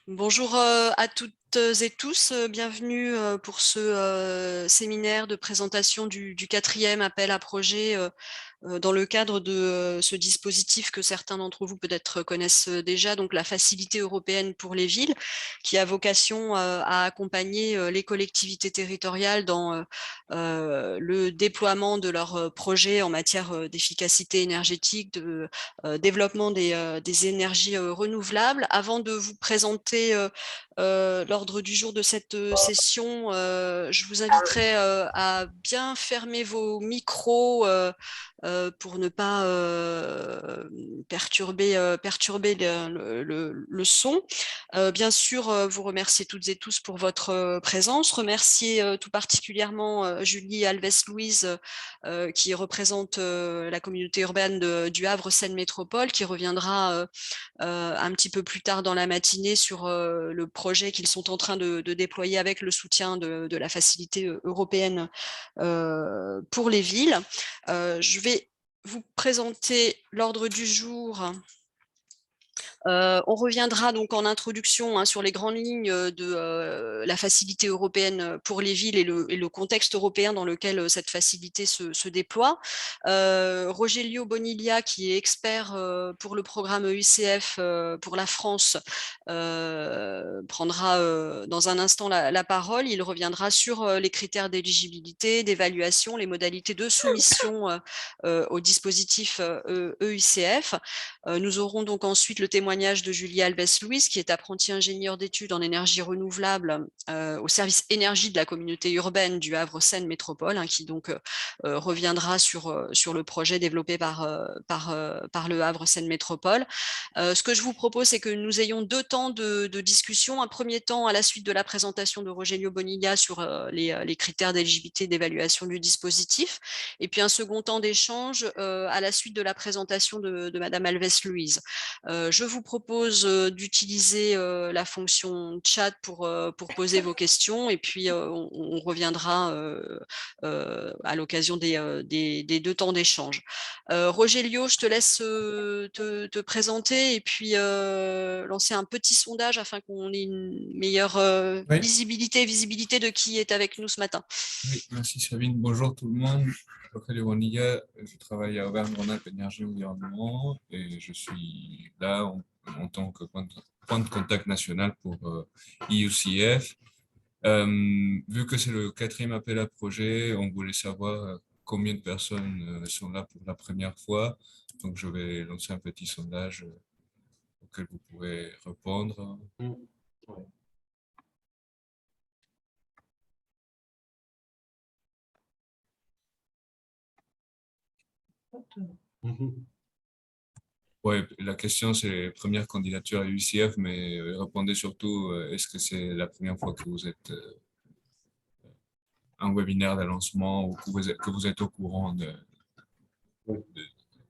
Bonjour à toutes et tous, bienvenue pour ce séminaire de présentation du quatrième appel à projet dans le cadre de ce dispositif que certains d'entre vous peut-être connaissent déjà, donc la Facilité européenne pour les villes, qui a vocation à accompagner les collectivités territoriales dans le déploiement de leurs projets en matière d'efficacité énergétique, de développement des énergies renouvelables. Avant de vous présenter l'ordre du jour de cette session, je vous inviterai à bien fermer vos micros pour ne pas perturber le son. Bien sûr, vous remercier toutes et tous pour votre présence. Remercier tout particulièrement Julie Alves-Louise qui représente la communauté urbaine du Havre Seine Métropole, qui reviendra un petit peu plus tard dans la matinée sur le projet qu'ils sont en train de déployer avec le soutien de la Facilité européenne pour les villes. Je vais vous présenter l'ordre du jour. On reviendra donc en introduction sur les grandes lignes de la Facilité européenne pour les villes et le contexte européen dans lequel cette facilité se déploie. Rogelio Boniglia, qui est expert pour le programme EUCF pour la France, prendra dans un instant la parole. Il reviendra sur les critères d'éligibilité, d'évaluation, les modalités de soumission au dispositif EUCF. Nous aurons donc ensuite le témoignage de Julie Alves-Louise, qui est apprentie ingénieure d'études en énergie renouvelable au service énergie de la communauté urbaine du Havre Seine Métropole, qui donc reviendra sur le projet développé par le Havre Seine Métropole. Ce que je vous propose, c'est que nous ayons deux temps de discussion. Un premier temps à la suite de la présentation de Rogelio Bonilla sur les critères d'éligibilité et d'évaluation du dispositif, et puis un second temps d'échange à la suite de la présentation de Madame Alves-Louise. Je vous propose d'utiliser la fonction chat pour poser vos questions, et puis on reviendra à l'occasion des deux temps d'échange. Rogelio, je te laisse te présenter et puis lancer un petit sondage afin qu'on ait une meilleure Oui, visibilité de qui est avec nous ce matin. oui, merci Sabine. Bonjour tout le monde. Je m'appelle Ronilla, je travaille à Auvergne-Rhône-Alpes Énergie Environnement et je suis là en tant que point de contact national pour IUCF. Vu que c'est le quatrième appel à projet, on voulait savoir combien de personnes sont là pour la première fois. Donc je vais lancer un petit sondage auquel vous pourrez répondre. Ouais, la question, c'est première candidature à UCF, mais répondez surtout, est-ce que c'est la première fois que vous êtes un webinaire de lancement ou que vous êtes au courant de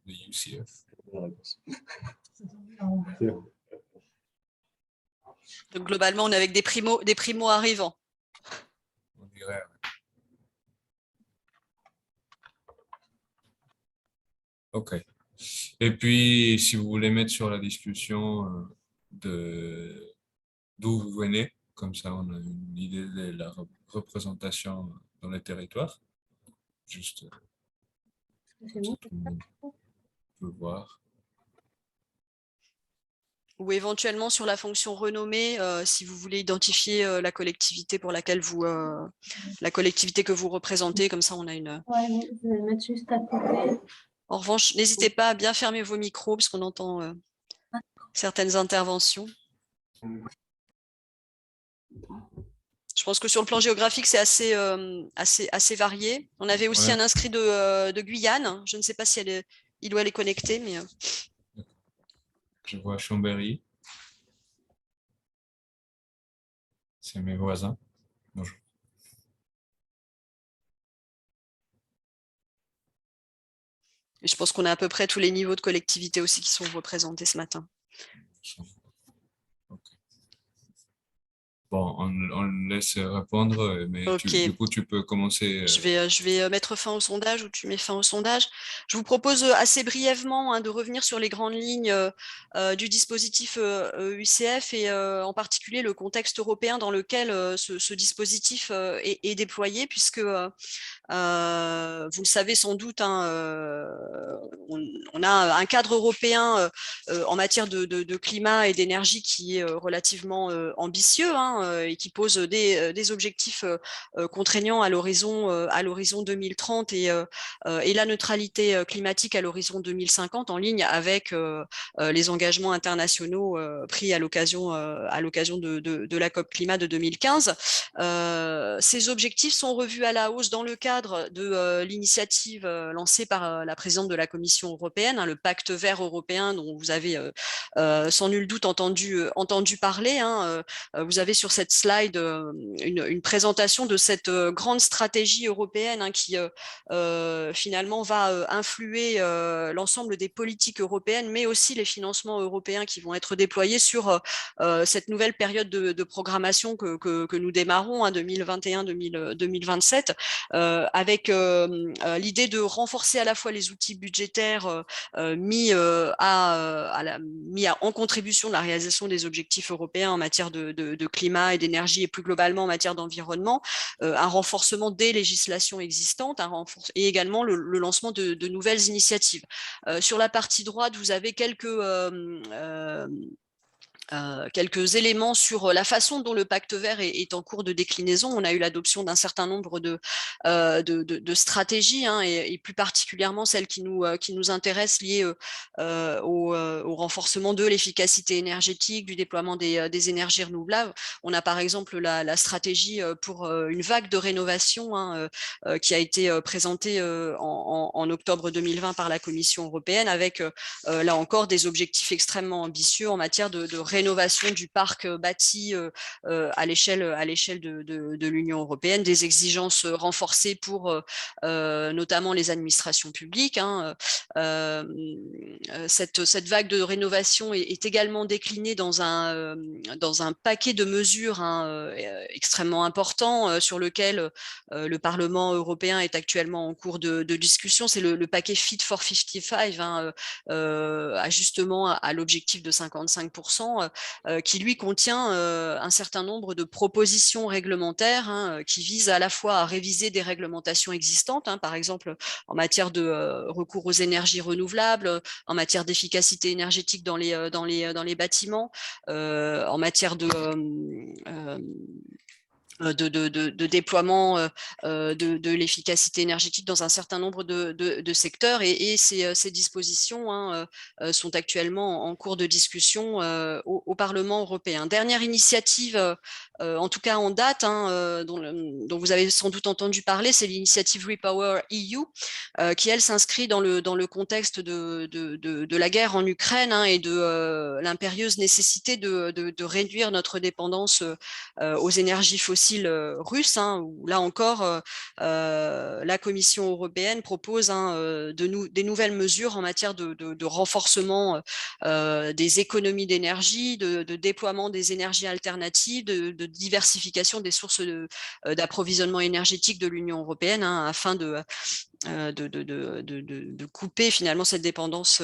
UCF? Donc globalement, on est avec des primo arrivants. On dirait. OK. Et puis, si vous voulez mettre sur la discussion d'où vous venez, comme ça on a une idée de la représentation dans les territoires. Juste, comme ça tout le monde peut voir. Ou éventuellement sur la fonction renommée, si vous voulez identifier la collectivité pour laquelle la collectivité que vous représentez, comme ça on a une. Ouais, je vais le mettre juste à côté. En revanche, n'hésitez pas à bien fermer vos micros parce qu'on entend certaines interventions. Je pense que sur le plan géographique, c'est assez varié. On avait aussi Ouais. un inscrit de Guyane. Je ne sais pas si il ou elle est connecté, mais. Je vois Chambéry. C'est mes voisins. Bonjour. Et je pense qu'on a à peu près tous les niveaux de collectivité aussi qui sont représentés ce matin. Okay. Bon, on laisse répondre, mais du Ok. coup, tu peux commencer. Je vais mettre fin au sondage ou tu mets fin au sondage. Je vous propose assez brièvement de revenir sur les grandes lignes du dispositif UCF et en particulier le contexte européen dans lequel ce dispositif est déployé, puisque vous le savez sans doute, on a un cadre européen en matière de climat et d'énergie qui est relativement ambitieux et qui pose des objectifs contraignants à l'horizon 2030 et la neutralité climatique à l'horizon 2050 en ligne avec les engagements internationaux pris à l'occasion de la COP climat de 2015. Ces objectifs sont revus à la hausse dans le cadre de l'initiative lancée par la présidente de la Commission européenne, le pacte vert européen dont vous avez sans nul doute entendu parler. Vous avez sur cette slide une présentation de cette grande stratégie européenne qui finalement va influer l'ensemble des politiques européennes, mais aussi les financements européens qui vont être déployés sur cette nouvelle période de programmation que nous démarrons, 2021-2027, avec l'idée de renforcer à la fois les outils budgétaires mis en contribution de la réalisation des objectifs européens en matière de climat et d'énergie et plus globalement en matière d'environnement, un renforcement des législations existantes et également le lancement de nouvelles initiatives. Sur la partie droite, vous avez quelques éléments sur la façon dont le pacte vert est en cours de déclinaison. On a eu l'adoption d'un certain nombre de stratégies et plus particulièrement celles qui nous intéressent liées au renforcement de l'efficacité énergétique, du déploiement des énergies renouvelables. On a par exemple la stratégie pour une vague de rénovation qui a été présentée en octobre 2020 par la Commission européenne avec là encore des objectifs extrêmement ambitieux en matière de rénovation du parc bâti à l'échelle de l'Union européenne, des exigences renforcées pour notamment les administrations publiques. Cette vague de rénovation est également déclinée dans un paquet de mesures extrêmement important sur lequel le Parlement européen est actuellement en cours de discussion. C'est le paquet Fit for 55, ajustement à l'objectif de 55%, qui lui contient un certain nombre de propositions réglementaires qui visent à la fois à réviser des réglementations existantes, par exemple en matière de recours aux énergies renouvelables, en matière d'efficacité énergétique dans les bâtiments, en matière de déploiement de l'efficacité énergétique dans un certain nombre de secteurs et ces dispositions sont actuellement en cours de discussion au Parlement européen. Dernière initiative, en tout cas en date, dont vous avez sans doute entendu parler, c'est l'initiative Repower EU, qui elle s'inscrit dans le contexte de la guerre en Ukraine et de l'impérieuse nécessité de réduire notre dépendance aux énergies fossiles russes, où là encore, la Commission européenne propose des nouvelles mesures en matière de renforcement des économies d'énergie, de déploiement des énergies alternatives, de diversification des sources d'approvisionnement énergétique de l'Union européenne afin de couper finalement cette dépendance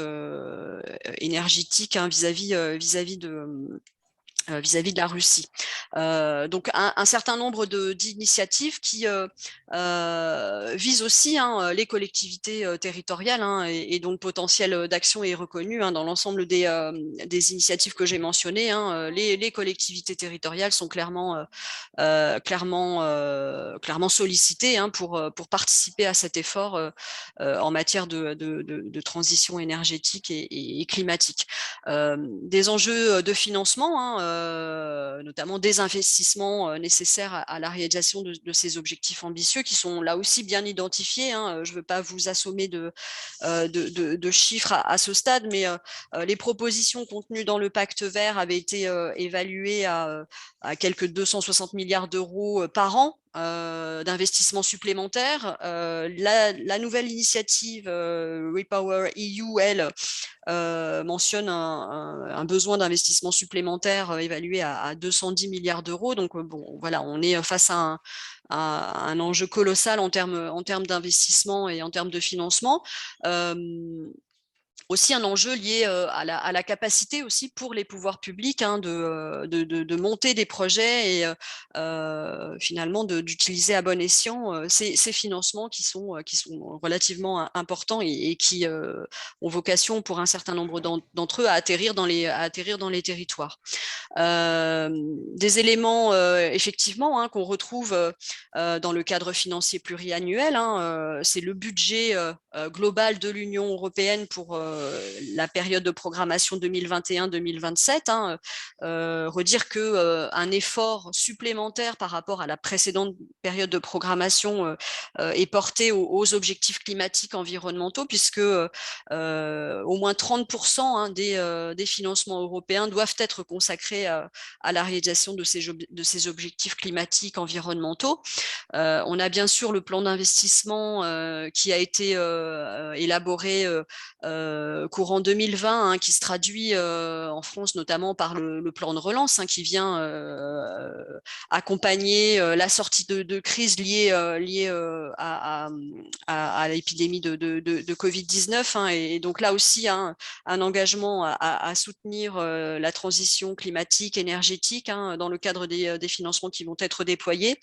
énergétique vis-à-vis de la Russie. Donc un certain nombre d'initiatives qui visent aussi les collectivités territoriales et dont le potentiel d'action est reconnu dans l'ensemble des initiatives que j'ai mentionnées. Les collectivités territoriales sont clairement sollicitées pour participer à cet effort en matière de transition énergétique et climatique. Des enjeux de financement, notamment des investissements nécessaires à la réalisation de ces objectifs ambitieux qui sont là aussi bien identifiés. Je ne veux pas vous assommer de chiffres à ce stade, mais les propositions contenues dans le pacte vert avaient été évaluées à quelques 260 milliards d'euros par an d'investissements supplémentaires. La nouvelle initiative Repower EU, elle, mentionne un besoin d'investissement supplémentaire évalué à 210 milliards d'euros. Donc, bon, voilà, on est face à un enjeu colossal en termes d'investissement et en termes de financement. Aussi un enjeu lié à la capacité aussi pour les pouvoirs publics de monter des projets et finalement d'utiliser à bon escient ces financements qui sont relativement importants et qui ont vocation pour un certain nombre d'entre eux à atterrir dans les territoires. Des éléments effectivement qu'on retrouve dans le cadre financier pluriannuel, c'est le budget global de l'Union européenne pour la période de programmation 2021-2027. Redire qu'un effort supplémentaire par rapport à la précédente période de programmation est porté aux objectifs climatiques environnementaux, puisque au moins 30% des financements européens doivent être consacrés à la réalisation de ces objectifs climatiques environnementaux. On a bien sûr le plan d'investissement qui a été élaboré courant 2020, qui se traduit en France notamment par le plan de relance qui vient accompagner la sortie de crise liée à l'épidémie de Covid-19. Et donc là aussi, un engagement à soutenir la transition climatique, énergétique dans le cadre des financements qui vont être déployés.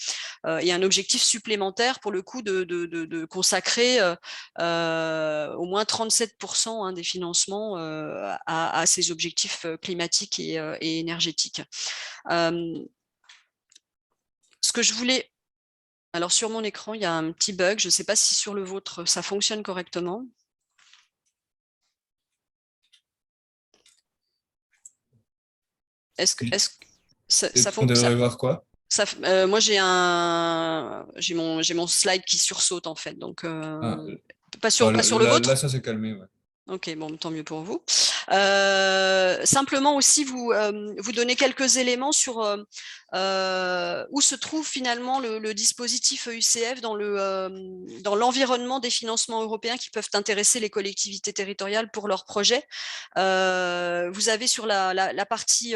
Et un objectif supplémentaire pour le coup de consacrer au moins 37% des financements à ces objectifs climatiques et énergétiques. Ce que je voulais... Alors sur mon écran, il y a un petit bug. Je ne sais pas si sur le vôtre, ça fonctionne correctement. Est-ce que ça On devrait voir quoi? Moi, j'ai mon slide qui sursaute en fait. Donc, pas sur le vôtre. Là, ça s'est calmé. Ouais. Ok, bon, tant mieux pour vous. Simplement aussi vous donner quelques éléments sur où se trouve finalement le dispositif EUCF dans l'environnement des financements européens qui peuvent intéresser les collectivités territoriales pour leurs projets. Vous avez sur la partie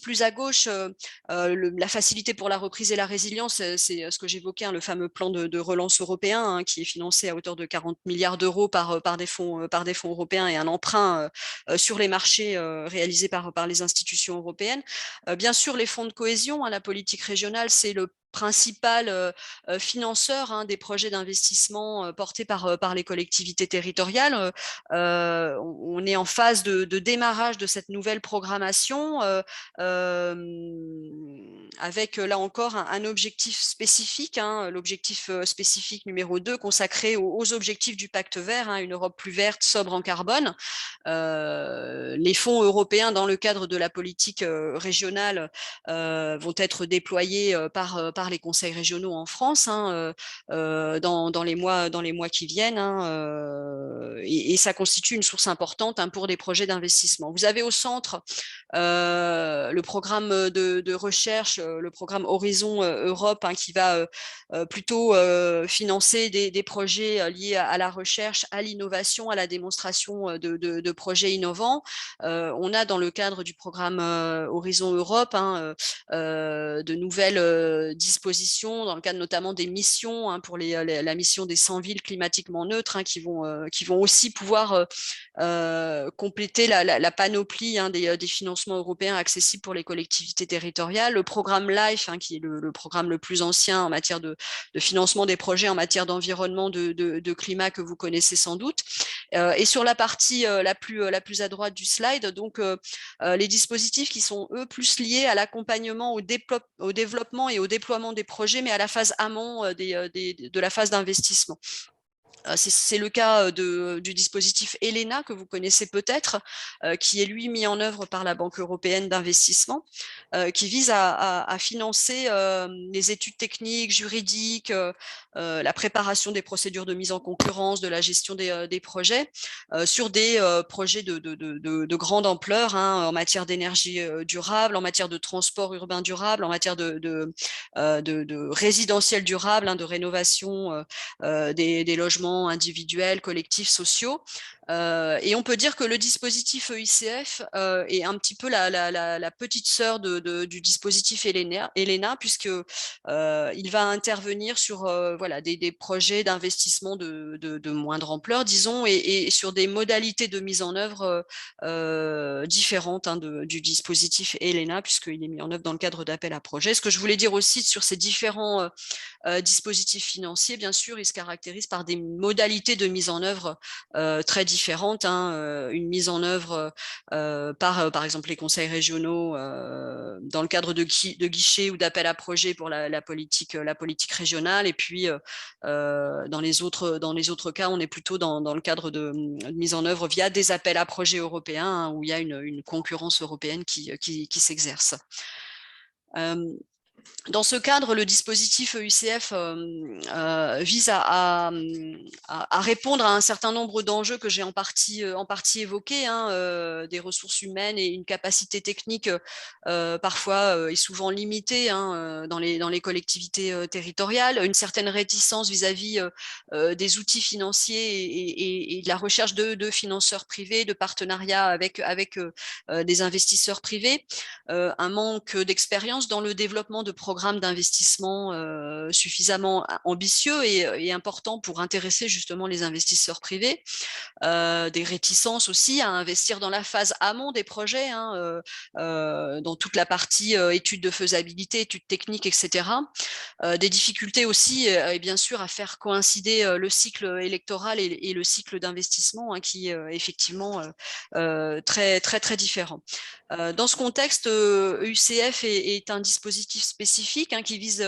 plus à gauche la facilité pour la reprise et la résilience, c'est ce que j'évoquais, le fameux plan de relance européen qui est financé à hauteur de 40 milliards d'euros par des fonds européens et un emprunt sur les marchés réalisés par les institutions européennes. Bien sûr, les fonds de cohésion, la politique régionale, c'est le principal financeur des projets d'investissement portés par les collectivités territoriales. On est en phase de démarrage de cette nouvelle programmation avec là encore un objectif spécifique, l'objectif spécifique numéro 2 consacré aux objectifs du pacte vert, une Europe plus verte, sobre en carbone. Les fonds européens dans le cadre de la politique régionale vont être déployés par les conseils régionaux en France dans les mois qui viennent et ça constitue une source importante pour des projets d'investissement. Vous avez au centre le programme de recherche, le programme Horizon Europe qui va plutôt financer des projets liés à la recherche, à l'innovation, à la démonstration de projets innovants. On a dans le cadre du programme Horizon Europe de nouvelles dispositions dans le cadre notamment des missions pour la mission des 100 villes climatiquement neutres qui vont aussi pouvoir compléter la panoplie des financements européens accessibles pour les collectivités territoriales. Le programme LIFE, qui est le programme le plus ancien en matière de financement des projets en matière d'environnement, de climat que vous connaissez sans doute. Et sur la partie la plus à droite du slide, donc les dispositifs qui sont eux plus liés à l'accompagnement au développement et au déploiement des projets, mais à la phase amont de la phase d'investissement. C'est le cas du dispositif ELENA que vous connaissez peut-être, qui est lui mis en œuvre par la Banque européenne d'investissement, qui vise à financer les études techniques, juridiques, la préparation des procédures de mise en concurrence, de la gestion des projets, sur des projets de grande ampleur, hein, en matière d'énergie durable, en matière de transport urbain durable, en matière de résidentiel durable, hein, de rénovation des logements individuels, collectifs, sociaux. Et on peut dire que le dispositif EICF est un petit peu la petite sœur du dispositif ELENA, puisque il va intervenir sur voilà, des projets d'investissement de moindre ampleur, disons, et sur des modalités de mise en œuvre différentes, hein, du dispositif ELENA, puisqu'il est mis en œuvre dans le cadre d'appel à projets. Ce que je voulais dire aussi sur ces différents dispositifs financiers, bien sûr, ils se caractérisent par des modalités de mise en œuvre très différentes, hein, une mise en œuvre par exemple les conseils régionaux dans le cadre de guichets ou d'appels à projets pour la politique régionale, et puis dans les autres cas, on est plutôt dans le cadre de mise en œuvre via des appels à projets européens, hein, où il y a une concurrence européenne qui s'exerce. Dans ce cadre, le dispositif EUCF vise à répondre à un certain nombre d'enjeux que j'ai en partie évoqués, hein, des ressources humaines et une capacité technique parfois et souvent limitée, hein, dans les collectivités territoriales, une certaine réticence vis-à-vis des outils financiers et de la recherche de financeurs privés, de partenariats avec des investisseurs privés, un manque d'expérience dans le développement de programmes d'investissement suffisamment ambitieux et importants pour intéresser justement les investisseurs privés, des réticences aussi à investir dans la phase amont des projets, hein, dans toute la partie études de faisabilité, études techniques, etc. Des difficultés aussi, et bien sûr, à faire coïncider le cycle électoral et le cycle d'investissement, hein, qui est effectivement très, très, très différent. Dans ce contexte, EUCF est un dispositif spécifique, hein, qui vise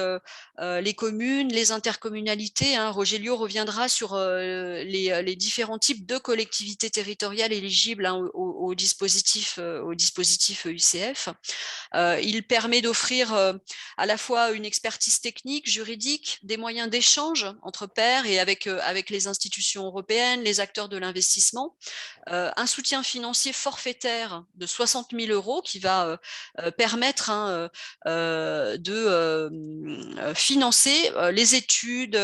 les communes, les intercommunalités, hein. Roger Liot reviendra sur les différents types de collectivités territoriales éligibles, hein, au dispositif EUCF. Il permet d'offrir à la fois une expertise technique, juridique, des moyens d'échange entre pairs et avec les institutions européennes, les acteurs de l'investissement, un soutien financier forfaitaire de 60 000 € qui va permettre, hein, de financer les études,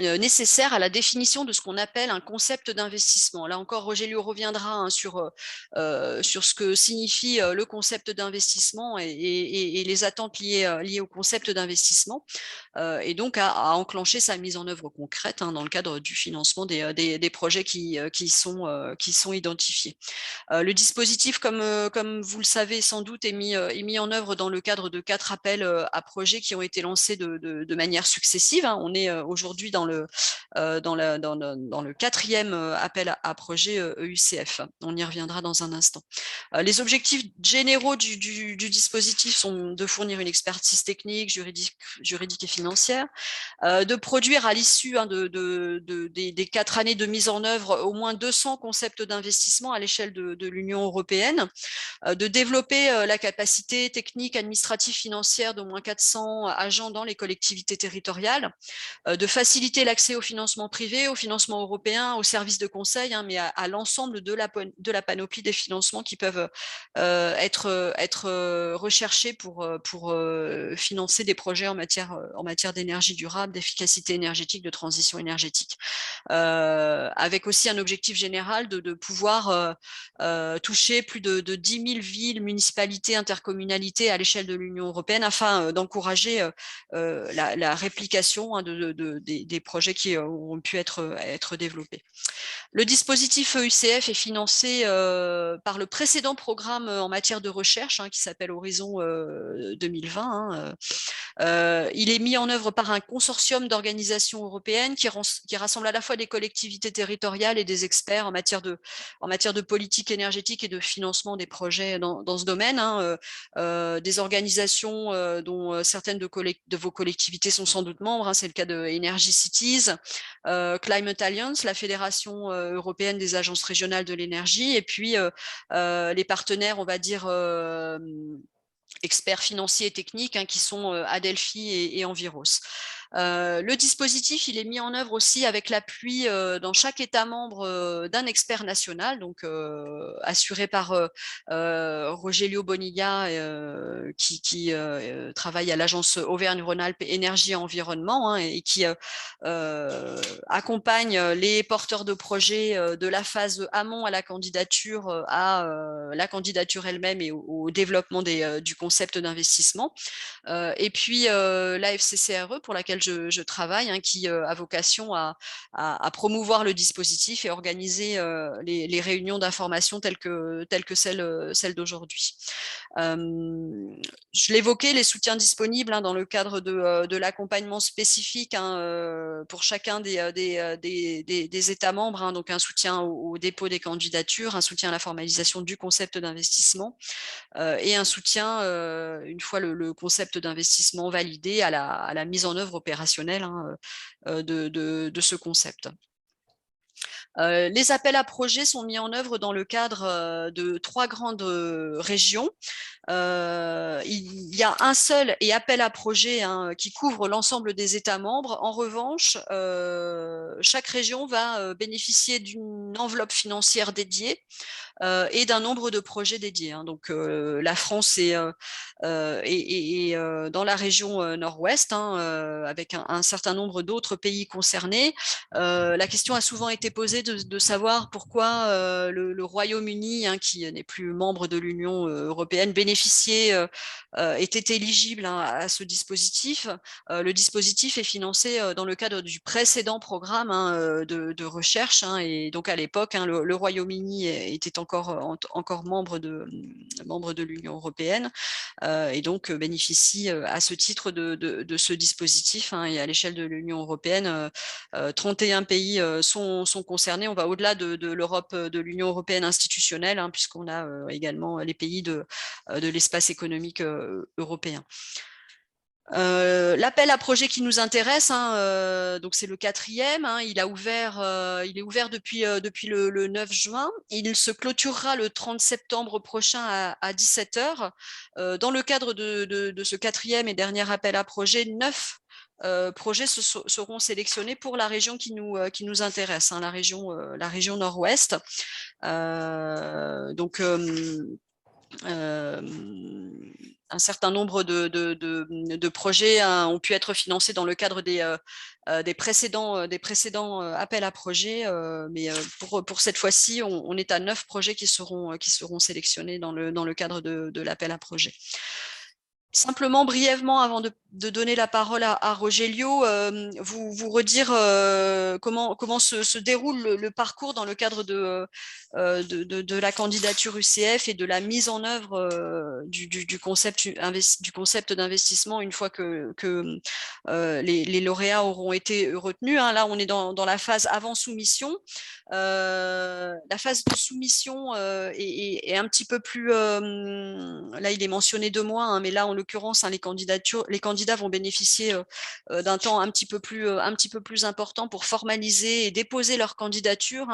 nécessaires à la définition de ce qu'on appelle un concept d'investissement. Là encore, Roger Liot reviendra, hein, sur ce que signifie le concept d'investissement et les attentes liées au concept d'investissement, et donc à enclencher sa mise en œuvre concrète, hein, dans le cadre du financement des projets qui sont identifiés. Le dispositif, comme vous le savez sans doute, est mis en œuvre dans le cadre de 4 appels à projets qui ont été lancés de manière successive, hein. On est aujourd'hui dans le 4e appel à projet EUCF. On y reviendra dans un instant. Les objectifs généraux du dispositif sont de fournir une expertise technique, juridique et financière, de produire à l'issue, hein, des 4 années de mise en œuvre au moins 200 concepts d'investissement à l'échelle de l'Union européenne, de développer la capacité technique, administrative, financière d'au moins 400 agents dans les collectivités territoriales, de faciliter l'accès au financement privé, au financement européen, aux services de conseil, hein, mais à l'ensemble de la panoplie des financements qui peuvent être recherchés pour financer des projets en matière d'énergie durable, d'efficacité énergétique, de transition énergétique, avec aussi un objectif général de pouvoir toucher plus de 10 000 villes, municipalités, intercommunalités à l'échelle de l'Union européenne, afin d'encourager la réplication, hein, des projets qui ont pu être développés. Le dispositif EUCF est financé par le précédent programme en matière de recherche, hein, qui s'appelle Horizon 2020, hein, Il est mis en œuvre par un consortium d'organisations européennes qui rassemble à la fois des collectivités territoriales et des experts en matière de politique énergétique et de financement des projets dans ce domaine. Des organisations dont certaines de vos collectivités sont sans doute membres, c'est le cas de Energy Cities, Climate Alliance, la Fédération européenne des agences régionales de l'énergie, et puis les partenaires, on va dire, experts financiers et techniques qui sont Adelphi et Enviros. Le dispositif, il est mis en œuvre aussi avec l'appui dans chaque État membre d'un expert national, donc assuré par Rogelio Bonilla, qui travaille à l'agence Auvergne-Rhône-Alpes Énergie et Environnement, et qui accompagne les porteurs de projets de la phase amont à la candidature la candidature elle-même et au développement du concept d'investissement. Et puis la FCCRE, pour laquelle je travaille, qui a vocation à promouvoir le dispositif et organiser les réunions d'information telles que celle d'aujourd'hui. Je l'évoquais, les soutiens disponibles dans le cadre de l'accompagnement spécifique pour chacun des États membres, donc un soutien au dépôt des candidatures, un soutien à la formalisation du concept d'investissement, et un soutien, une fois le concept d'investissement validé, à la mise en œuvre opérationnelle de ce concept. Les appels à projets sont mis en œuvre dans le cadre de 3 grandes régions. Il y a un seul appel à projet qui couvre l'ensemble des États membres. En revanche, chaque région va bénéficier d'une enveloppe financière dédiée et d'un nombre de projets dédiés. Donc la France est dans la région nord-ouest, avec un certain nombre d'autres pays concernés. La question a souvent été posée de savoir pourquoi le Royaume-Uni, qui n'est plus membre de l'Union européenne, était éligible à ce dispositif. Le dispositif est financé dans le cadre du précédent programme de recherche, et donc à l'époque, le Royaume-Uni était encore membre de l'Union européenne, et donc bénéficie à ce titre de ce dispositif, et à l'échelle de l'Union européenne, 31 pays sont concernés. On va au-delà de l'Europe, de l'Union européenne institutionnelle, puisqu'on a également les pays de l'espace économique européen. L'appel à projet qui nous intéresse, donc c'est le 4e, il est ouvert depuis le 9 juin. Il se clôturera le 30 septembre prochain à 17h. Dans le cadre de ce 4e et dernier appel à projet, 9 projets seront sélectionnés pour la région qui nous intéresse, la région nord-ouest. Donc un certain nombre de projets ont pu être financés dans le cadre des précédents appels à projets, mais pour cette fois-ci, on est à 9 projets qui seront sélectionnés dans le cadre de l'appel à projet. Simplement, brièvement, avant de donner la parole à Rogelio, vous redire comment se déroule le parcours dans le cadre de la candidature UCF et de la mise en œuvre du concept d'investissement une fois que les lauréats auront été retenus. Là, on est dans la phase avant soumission. La phase de soumission est un petit peu plus... là, il est mentionné 2 mois, mais là, en l'occurrence, les candidats vont bénéficier d'un temps un petit peu plus important pour formaliser et déposer leur candidature.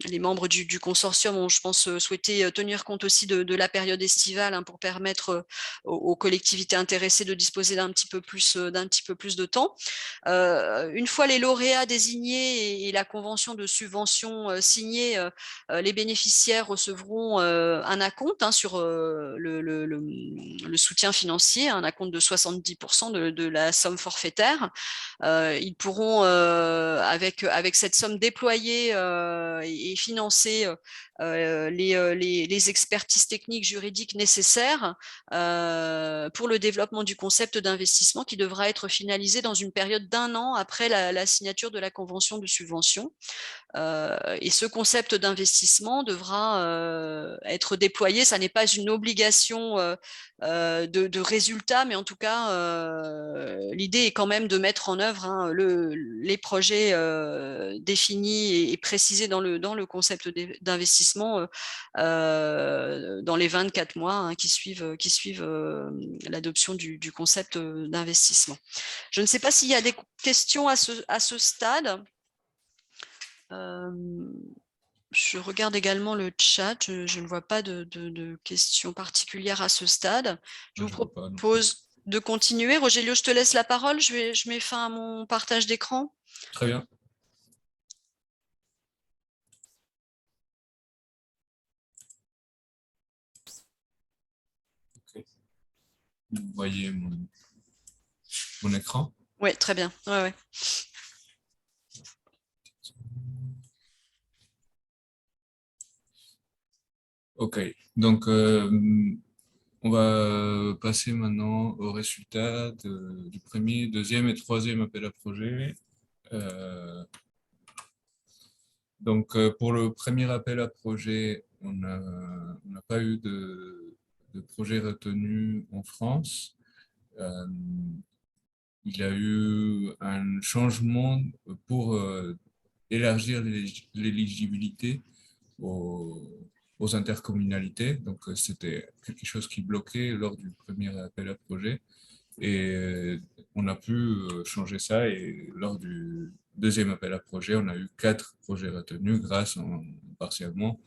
Les membres du consortium ont, je pense, souhaité tenir compte aussi de la période estivale, pour permettre aux collectivités intéressées de disposer d'un petit peu plus de temps. Une fois les lauréats désignés et la convention de subvention signée, les bénéficiaires recevront un acompte sur le soutien financier, un acompte de 70% de la somme forfaitaire. Ils pourront, avec cette somme déployée et financer les expertises techniques juridiques nécessaires pour le développement du concept d'investissement, qui devra être finalisé dans une période d'1 an après la signature de la convention de subvention. Et ce concept d'investissement devra être déployé. Ça n'est pas une obligation de résultat, mais en tout cas, l'idée est quand même de mettre en œuvre les projets définis et précisés dans le concept d'investissement dans les 24 mois qui suivent l'adoption du concept d'investissement. Je ne sais pas s'il y a des questions à ce stade. Je regarde également le chat, je ne vois pas de questions particulières à ce stade. Je vous propose de continuer. Rogelio, je te laisse la parole, je mets fin à mon partage d'écran. Très bien. Okay. Vous voyez mon écran? Oui, très bien. Ouais. Ok, donc on va passer maintenant aux résultats du premier, deuxième et troisième appel à projet. Donc pour le premier appel à projet, on n'a pas eu de projet retenu en France. Il y a eu un changement pour élargir l'éligibilité aux intercommunalités. Donc, c'était quelque chose qui bloquait lors du premier appel à projet. Et on a pu changer ça. Et lors du deuxième appel à projet, on a eu 4 projets retenus grâce partiellement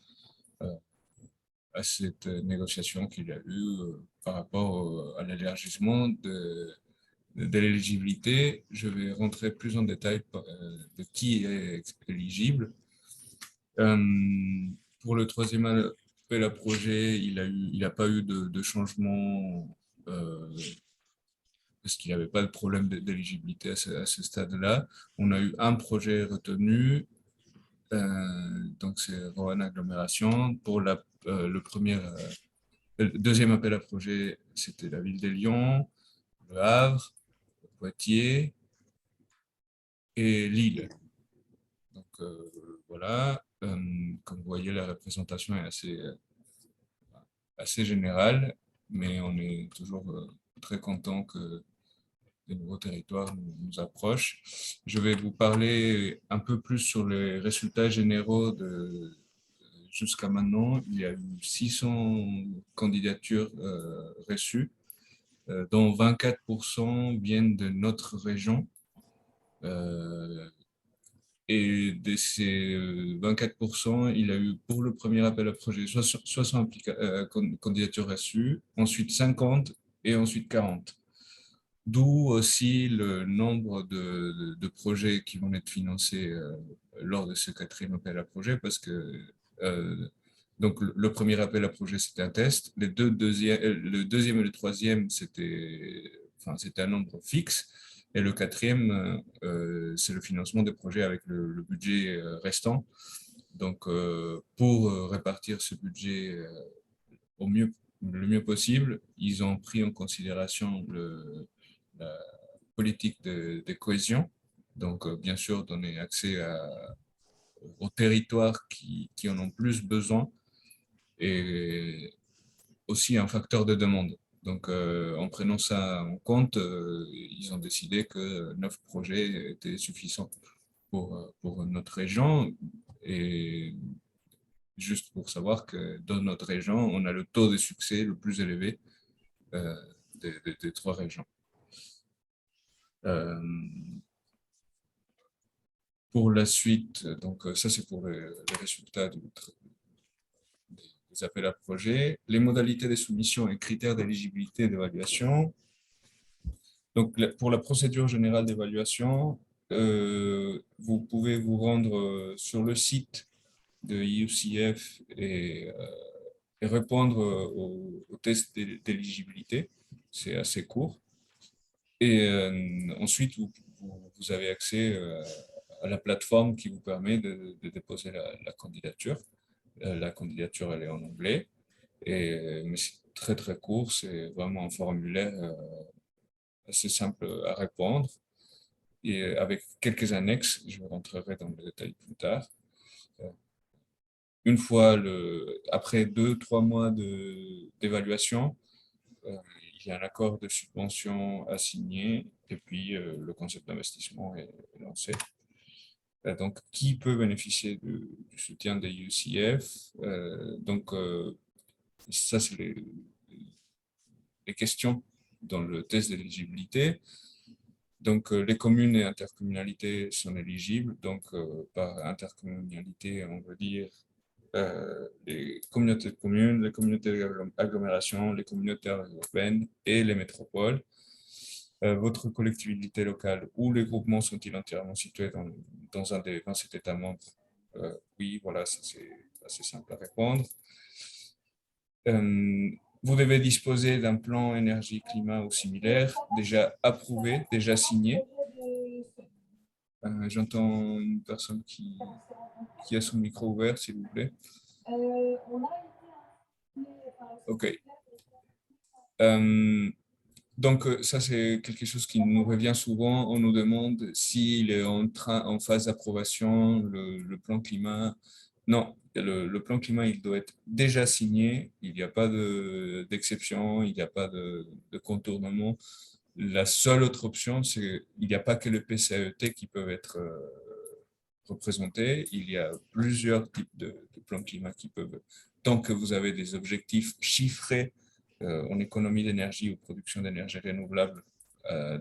à cette négociation qu'il y a eu par rapport à l'élargissement de l'éligibilité. Je vais rentrer plus en détail de qui est éligible. Pour le troisième appel à projet, il n'a pas eu de changement parce qu'il n'y avait pas de problème d'éligibilité à ce stade-là. On a eu un projet retenu, donc c'est Roanne Agglomération. Pour le deuxième appel à projet, c'était la ville de Lyon, Le Havre, Poitiers et Lille. Donc voilà, comme vous voyez, la représentation est assez générale, mais on est toujours très content que des nouveaux territoires nous approchent. Je vais vous parler un peu plus sur les résultats généraux jusqu'à maintenant. Il y a eu 600 candidatures reçues, dont 24% viennent de notre région. Et de ces 24%, il a eu pour le premier appel à projet 60 candidatures reçues, ensuite 50 et ensuite 40. D'où aussi le nombre de projets qui vont être financés lors de ce quatrième appel à projet, parce que donc le premier appel à projet, c'était un test. Le deuxième et le troisième, c'était un nombre fixe. Et le quatrième, c'est le financement des projets avec le budget restant. Donc, pour répartir ce budget le mieux possible, ils ont pris en considération la politique de cohésion. Donc, bien sûr, donner accès aux territoires qui en ont plus besoin et aussi un facteur de demande. Donc, en prenant ça en compte, ils ont décidé que 9 projets étaient suffisants pour notre région. Et juste pour savoir que dans notre région, on a le taux de succès le plus élevé des 3 régions. Pour la suite, donc ça c'est pour les résultats des appels à projets, les modalités de soumission et critères d'éligibilité et d'évaluation. Donc, pour la procédure générale d'évaluation, vous pouvez vous rendre sur le site de IUCF et répondre au test d'éligibilité. C'est assez court. Et ensuite, vous avez accès à la plateforme qui vous permet de déposer la candidature. La candidature, elle est en anglais, mais c'est très très court, c'est vraiment un formulaire assez simple à répondre. et avec quelques annexes, je rentrerai dans le détail plus tard. Une fois, après 2-3 mois d'évaluation, il y a un accord de subvention à signer et puis le concept d'investissement est lancé. Donc, qui peut bénéficier du soutien des UCF? Donc, ça, c'est les questions dans le test d'éligibilité. Donc, les communes et intercommunalités sont éligibles. Donc, par intercommunalité, on veut dire les communautés de communes, les communautés d'agglomération, les communautés urbaines et les métropoles. Votre collectivité locale ou les groupements sont-ils entièrement situés dans un des 27 États membres? Oui, voilà, c'est assez simple à répondre. Vous devez disposer d'un plan énergie-climat ou similaire, déjà approuvé, déjà signé. J'entends une personne qui a son micro ouvert, s'il vous plaît. OK. Donc, ça, c'est quelque chose qui nous revient souvent. On nous demande s'il est en phase d'approbation, le plan climat. Non, le plan climat, il doit être déjà signé. Il n'y a pas d'exception, il n'y a pas de contournement. La seule autre option, c'est il n'y a pas que le PCAET qui peuvent être représentés. Il y a plusieurs types de plans climat qui peuvent, tant que vous avez des objectifs chiffrés en économie d'énergie ou production d'énergie renouvelable,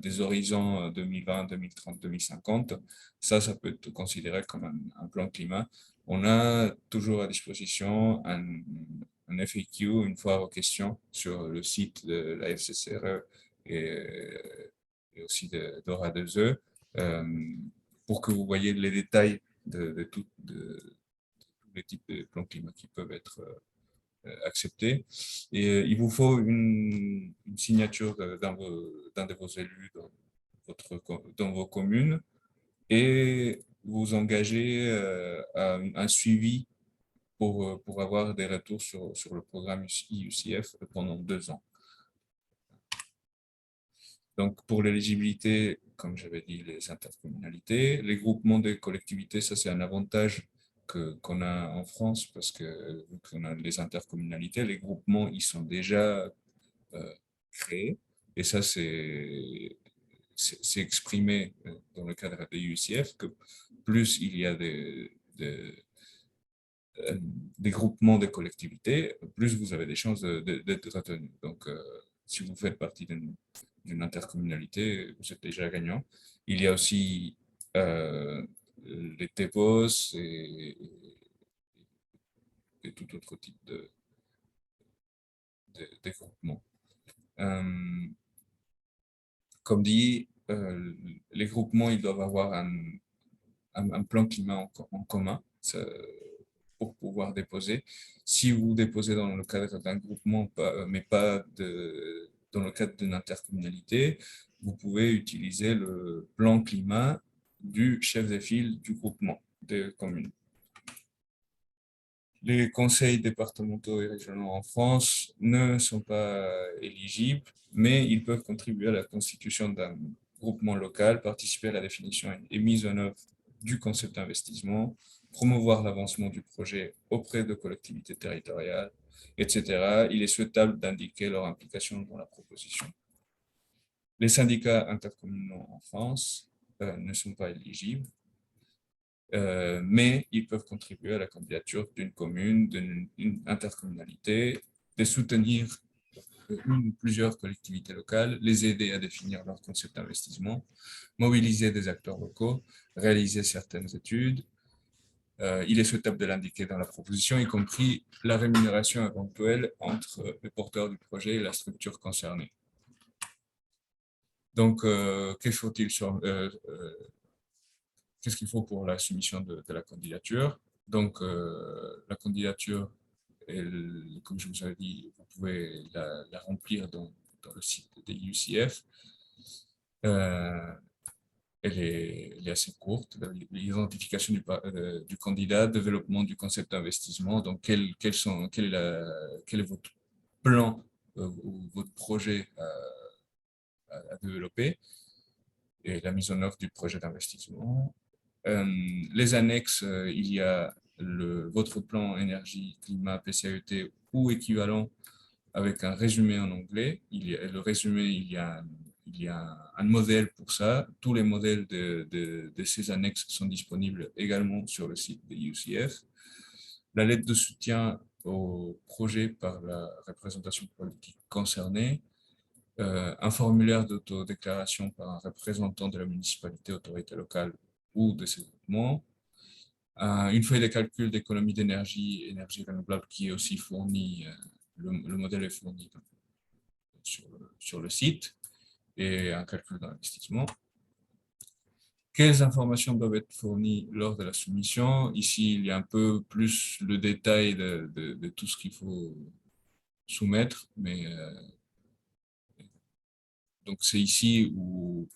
des horizons 2020, 2030, 2050, ça peut être considéré comme un plan climat. On a toujours à disposition un FAQ, une foire aux questions, sur le site de la FCCRE et aussi d'Aura 2E, pour que vous voyez les détails de tous les types de plans climat qui peuvent être acceptés. Et il vous faut une signature d'un de vos élus dans vos communes et vous engagez à un suivi pour avoir des retours sur le programme IUCF pendant 2 ans. Donc, pour l'éligibilité, comme j'avais dit, les intercommunalités, les groupements de collectivités, ça c'est un avantage qu'on a en France parce que qu'on a les intercommunalités, les groupements, ils sont déjà créés et ça c'est exprimé dans le cadre des UCF que plus il y a des groupements de collectivités, plus vous avez des chances d'être retenu. Donc, si vous faites partie d'une intercommunalité, vous êtes déjà gagnant. Il y a aussi les TEPOS et tout autre type de groupements. Comme dit, les groupements, ils doivent avoir un plan climat en commun pour pouvoir déposer. Si vous déposez dans le cadre d'un groupement, mais pas dans le cadre d'une intercommunalité, vous pouvez utiliser le plan climat du chef de file du groupement de communes. Les conseils départementaux et régionaux en France ne sont pas éligibles, mais ils peuvent contribuer à la constitution d'un groupement local, participer à la définition et mise en œuvre du concept d'investissement, promouvoir l'avancement du projet auprès de collectivités territoriales, etc. Il est souhaitable d'indiquer leur implication dans la proposition. Les syndicats intercommunaux en France ne sont pas éligibles, mais ils peuvent contribuer à la candidature d'une commune, d'une intercommunalité, de soutenir une ou plusieurs collectivités locales, les aider à définir leur concept d'investissement, mobiliser des acteurs locaux, réaliser certaines études. Il est souhaitable de l'indiquer dans la proposition, y compris la rémunération éventuelle entre le porteur du projet et la structure concernée. Donc, qu'est-ce qu'il faut pour la soumission de la candidature? Donc, la candidature, comme je vous avais dit, vous pouvez la remplir dans le site des UCF. Elle est assez courte. L'identification du candidat, développement du concept d'investissement. Donc, quel est votre plan ou votre projet à développer? et la mise en œuvre du projet d'investissement. Les annexes, il y a votre plan énergie-climat PCAET ou équivalent avec un résumé en anglais. Le résumé, il y a un modèle pour ça. Tous les modèles de ces annexes sont disponibles également sur le site de UCF. La lettre de soutien au projet par la représentation politique concernée, un formulaire d'autodéclaration par un représentant de la municipalité, autorité locale ou de ses groupements, une feuille de calcul d'économie d'énergie, énergie renouvelable qui est aussi fournie, le modèle est fourni sur le site, et un calcul d'investissement. Quelles informations doivent être fournies lors de la soumission? Ici, il y a un peu plus le détail de tout ce qu'il faut soumettre, mais donc c'est ici où,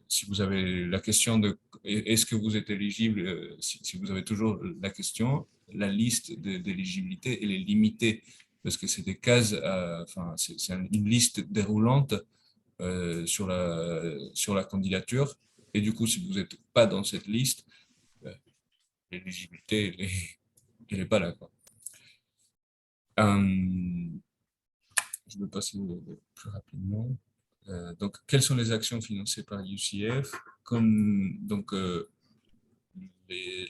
si vous avez la question de est-ce que vous êtes éligible, si vous avez toujours la question, la liste d'éligibilité, elle est limitée parce que c'est des cases, enfin, c'est une liste déroulante sur la candidature. Et du coup, si vous n'êtes pas dans cette liste, l'éligibilité, elle n'est pas là, quoi. Je vais passer plus rapidement. Donc, quelles sont les actions financées par UCF? Donc,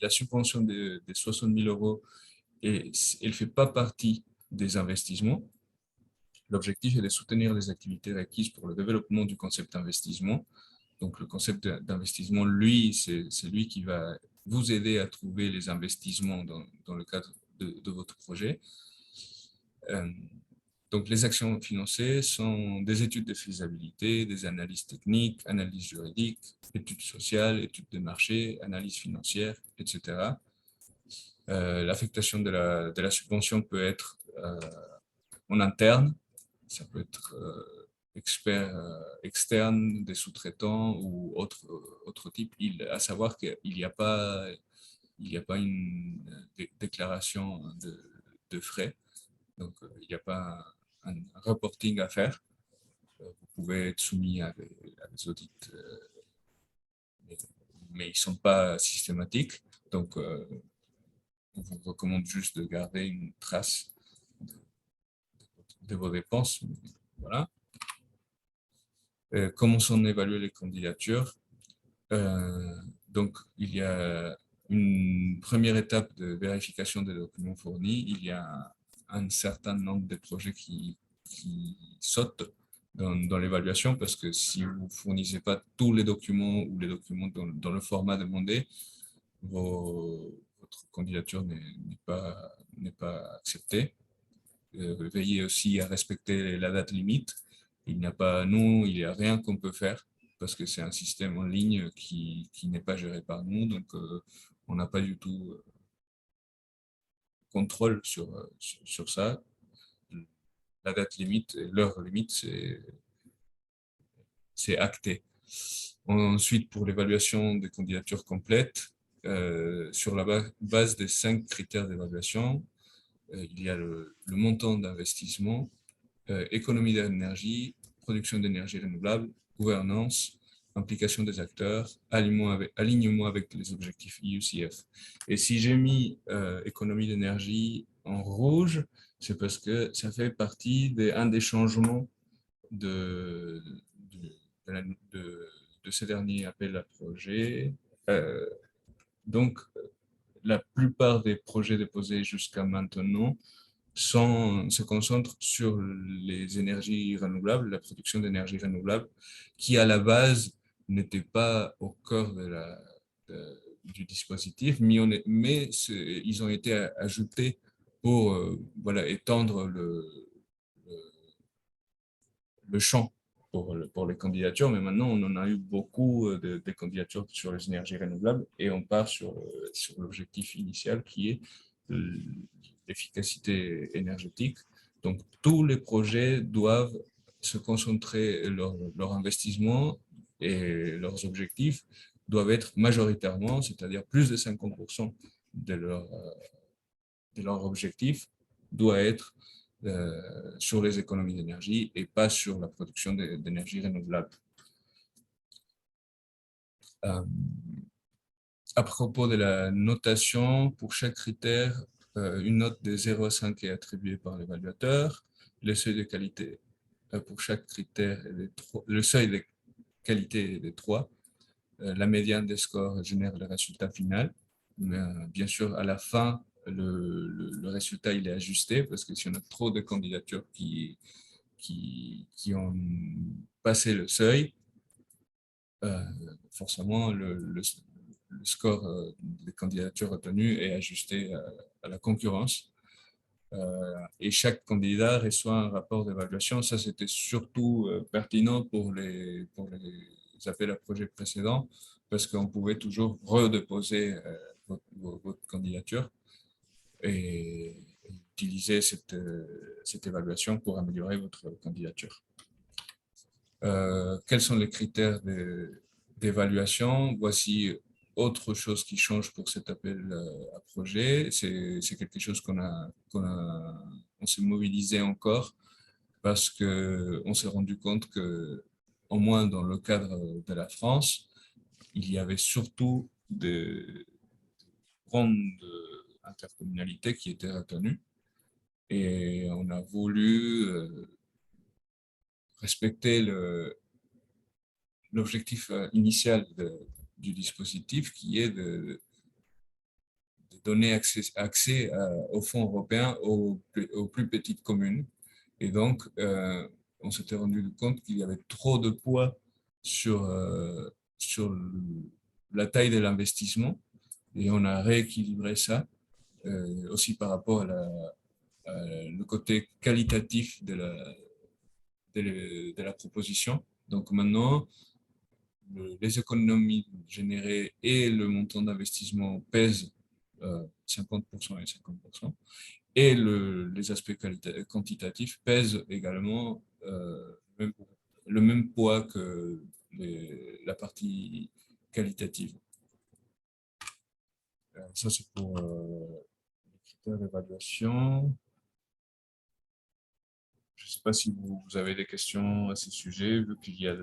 la subvention des 60 000 euros, elle ne fait pas partie des investissements. L'objectif est de soutenir les activités requises pour le développement du concept d'investissement. Donc, le concept d'investissement, lui, c'est lui qui va vous aider à trouver les investissements dans le cadre de votre projet. Donc, les actions financées sont des études de faisabilité, des analyses techniques, analyses juridiques, études sociales, études de marché, analyses financières, etc. L'affectation de la subvention peut être en interne, ça peut être experts externes, des sous-traitants ou autre type, à savoir qu'il n'y a pas une déclaration de frais, donc il n'y a pas un reporting à faire. Vous pouvez être soumis à des audits, mais ils ne sont pas systématiques, donc on vous recommande juste de garder une trace de vos dépenses. Voilà. Comment sont évaluées les candidatures? Donc, il y a une première étape de vérification des documents fournis. Il y a un certain nombre de projets qui sautent dans l'évaluation parce que si vous ne fournissez pas tous les documents ou les documents dans le format demandé, votre candidature n'est pas acceptée. Veillez aussi à respecter la date limite. Il n'y a rien qu'on peut faire parce que c'est un système en ligne qui n'est pas géré par nous, donc on n'a pas du tout contrôle sur ça. La date limite, l'heure limite, c'est acté. Ensuite, pour l'évaluation des candidatures complètes, sur la base des 5 critères d'évaluation, il y a le montant d'investissement, économie d'énergie, production d'énergie renouvelable, gouvernance, implication des acteurs, alignement avec les objectifs IUCF. Et si j'ai mis économie d'énergie en rouge, c'est parce que ça fait partie d'un des changements de ces derniers appels à projets. Donc, la plupart des projets déposés jusqu'à maintenant se concentrent sur les énergies renouvelables, la production d'énergie renouvelable, qui à la base n'était pas au cœur du dispositif, mais ils ont été ajoutés pour étendre le champ pour les candidatures, mais maintenant on en a eu beaucoup de candidatures sur les énergies renouvelables et on part sur l'objectif initial qui est l'efficacité énergétique. Donc tous les projets doivent se concentrer, leur investissement et leurs objectifs doivent être majoritairement, c'est-à-dire plus de 50% de leur objectif doit être sur les économies d'énergie et pas sur la production d'énergie renouvelable. Euh, à propos de la notation, pour chaque critère, une note de 0 à 5 est attribuée par l'évaluateur. Le seuil de qualité pour chaque critère est de 3, le seuil de qualité est de 3. La médiane des scores génère le résultat final. Mais, bien sûr, à la fin, le résultat il est ajusté parce que si on a trop de candidatures qui ont passé le seuil, forcément, le score des candidatures retenues est ajusté à la concurrence. Et chaque candidat reçoit un rapport d'évaluation. Ça, c'était surtout pertinent pour les appels à projets précédents parce qu'on pouvait toujours redéposer votre candidature et utiliser cette évaluation pour améliorer votre candidature. Quels sont les critères d'évaluation? Voici autre chose qui change pour cet appel à projet. C'est quelque chose on s'est mobilisé encore parce qu'on s'est rendu compte que, au moins dans le cadre de la France, il y avait surtout des grandes intercommunalités qui étaient retenues et on a voulu respecter l'objectif initial du dispositif qui est de donner accès aux fonds européens aux plus petites communes. Et donc, on s'était rendu compte qu'il y avait trop de poids sur la taille de l'investissement et on a rééquilibré ça aussi par rapport le côté qualitatif de la proposition. Donc maintenant, les économies générées et le montant d'investissement pèsent 50% et 50%, et les aspects quantitatifs pèsent également le même poids que la partie qualitative. Ça, c'est pour les critères d'évaluation. Je ne sais pas si vous avez des questions à ce sujet, vu qu'il y a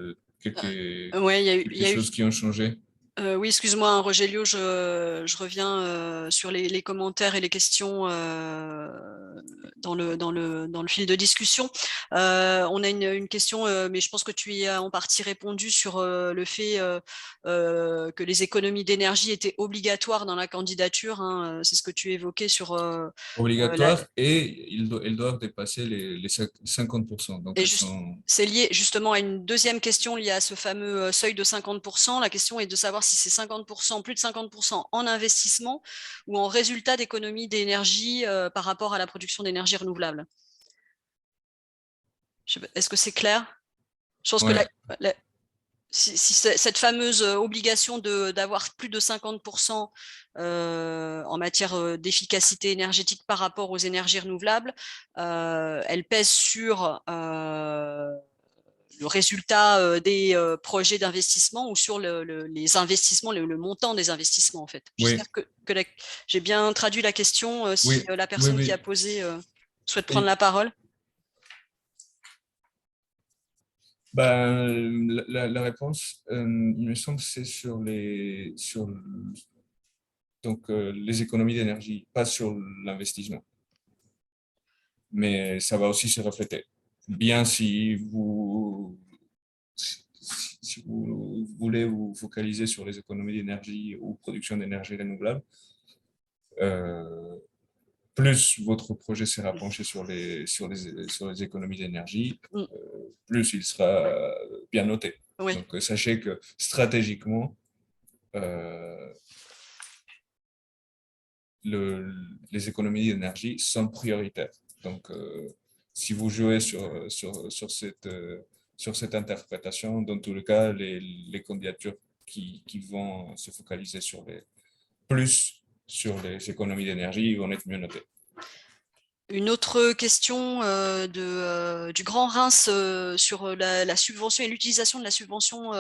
Ouais, quelque chose qui ont changé. Oui, excuse-moi, hein, Rogelio, je reviens sur les commentaires et les questions dans le fil de discussion. On a une question, mais je pense que tu y as en partie répondu sur le fait que les économies d'énergie étaient obligatoires dans la candidature, hein, c'est ce que tu évoquais sur Obligatoire et elles doivent dépasser les 50%. Donc, et elles sont... c'est lié justement à une deuxième question liée à ce fameux seuil de 50%. La question est de savoir si c'est 50%, plus de 50% en investissement ou en résultat d'économie d'énergie par rapport à la production d'énergie renouvelable. Est-ce que c'est clair? Je pense que Ouais. si cette fameuse obligation d'avoir plus de 50% en matière d'efficacité énergétique par rapport aux énergies renouvelables, elle pèse sur le résultat des projets d'investissement ou sur les investissements, le montant des investissements en fait. J'espère que j'ai bien traduit la question si la personne qui a posé souhaite prendre la parole. Ben, la réponse, il me semble, c'est donc, les économies d'énergie, pas sur l'investissement. Mais ça va aussi se refléter. Bien si vous voulez vous focaliser sur les économies d'énergie ou production d'énergie renouvelable, plus votre projet sera penché sur les économies d'énergie, plus il sera bien noté. Oui. Donc, sachez que stratégiquement, les économies d'énergie sont prioritaires. Donc, si vous jouez sur cette interprétation, dans tous les cas, les candidatures qui vont se focaliser plus sur les économies d'énergie vont être mieux notées. Une autre question du Grand Reims sur la subvention et l'utilisation de la subvention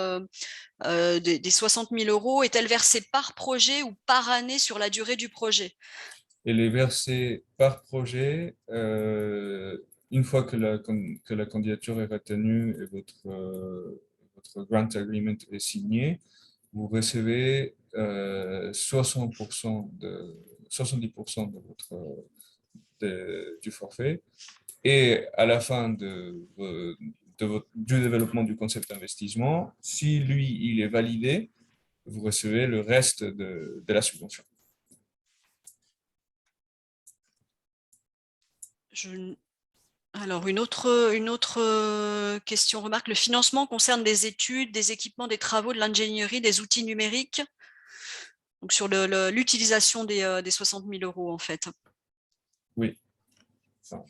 des 60 000 € est-elle versée par projet ou par année sur la durée du projet? Elle est versée par projet une fois que la candidature est retenue et votre grant agreement est signé. vous recevez 70% de du forfait. Et à la fin du développement du concept d'investissement, si lui, il est validé, vous recevez le reste de la subvention. Alors, une autre question, remarque, le financement concerne des études, des équipements, des travaux, de l'ingénierie, des outils numériques, donc sur l'utilisation des 60 000 € en fait. Oui. Enfin,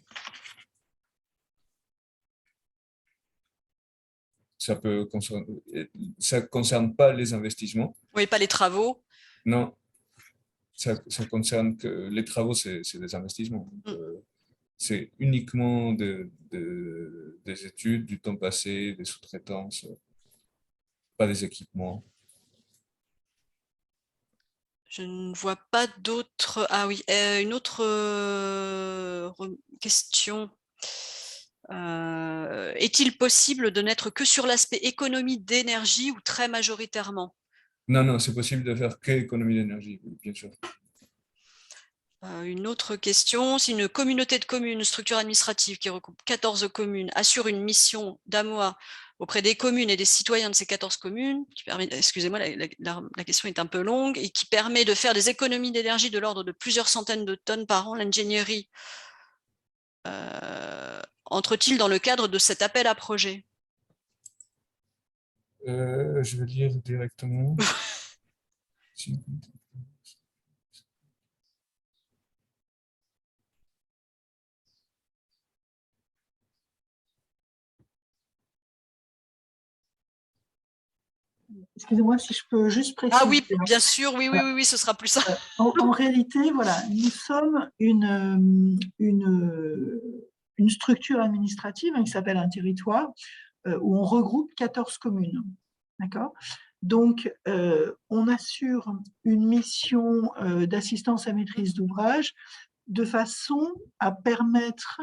ça concerne pas les investissements. Oui, pas les travaux. Non, ça concerne que les travaux, c'est des investissements. Donc, c'est uniquement des études, du temps passé, des sous-traitances, pas des équipements. Je ne vois pas d'autres. Ah oui, une autre question. Est-il possible de n'être que sur l'aspect économie d'énergie ou très majoritairement? Non, non, c'est possible de faire que économie d'énergie, bien sûr. Une autre question, si une communauté de communes, une structure administrative qui regroupe 14 communes, assure une mission d'AMOA auprès des communes et des citoyens de ces 14 communes, excusez-moi, la question est un peu longue, et qui permet de faire des économies d'énergie de l'ordre de plusieurs centaines de tonnes par an, l'ingénierie entre-t-il dans le cadre de cet appel à projet? Je vais lire directement. Excusez-moi si je peux juste préciser. Ah oui, bien sûr, oui, ce sera plus ça. En réalité, voilà, nous sommes une structure administrative qui s'appelle un territoire où on regroupe 14 communes. D'accord ? Donc, on assure une mission d'assistance à maîtrise d'ouvrage de façon à permettre,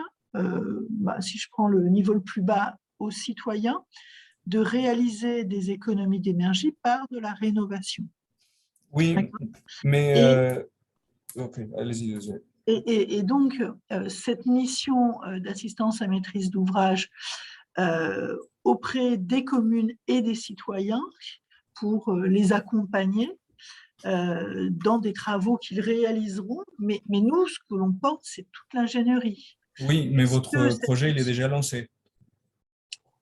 si je prends le niveau le plus bas, aux citoyens de réaliser des économies d'énergie par de la rénovation. Oui, mais ok, allez-y, désolé. Et donc, cette mission d'assistance à maîtrise d'ouvrage auprès des communes et des citoyens pour les accompagner dans des travaux qu'ils réaliseront. Mais nous, ce que l'on porte, c'est toute l'ingénierie. Oui, mais votre projet, il est déjà lancé.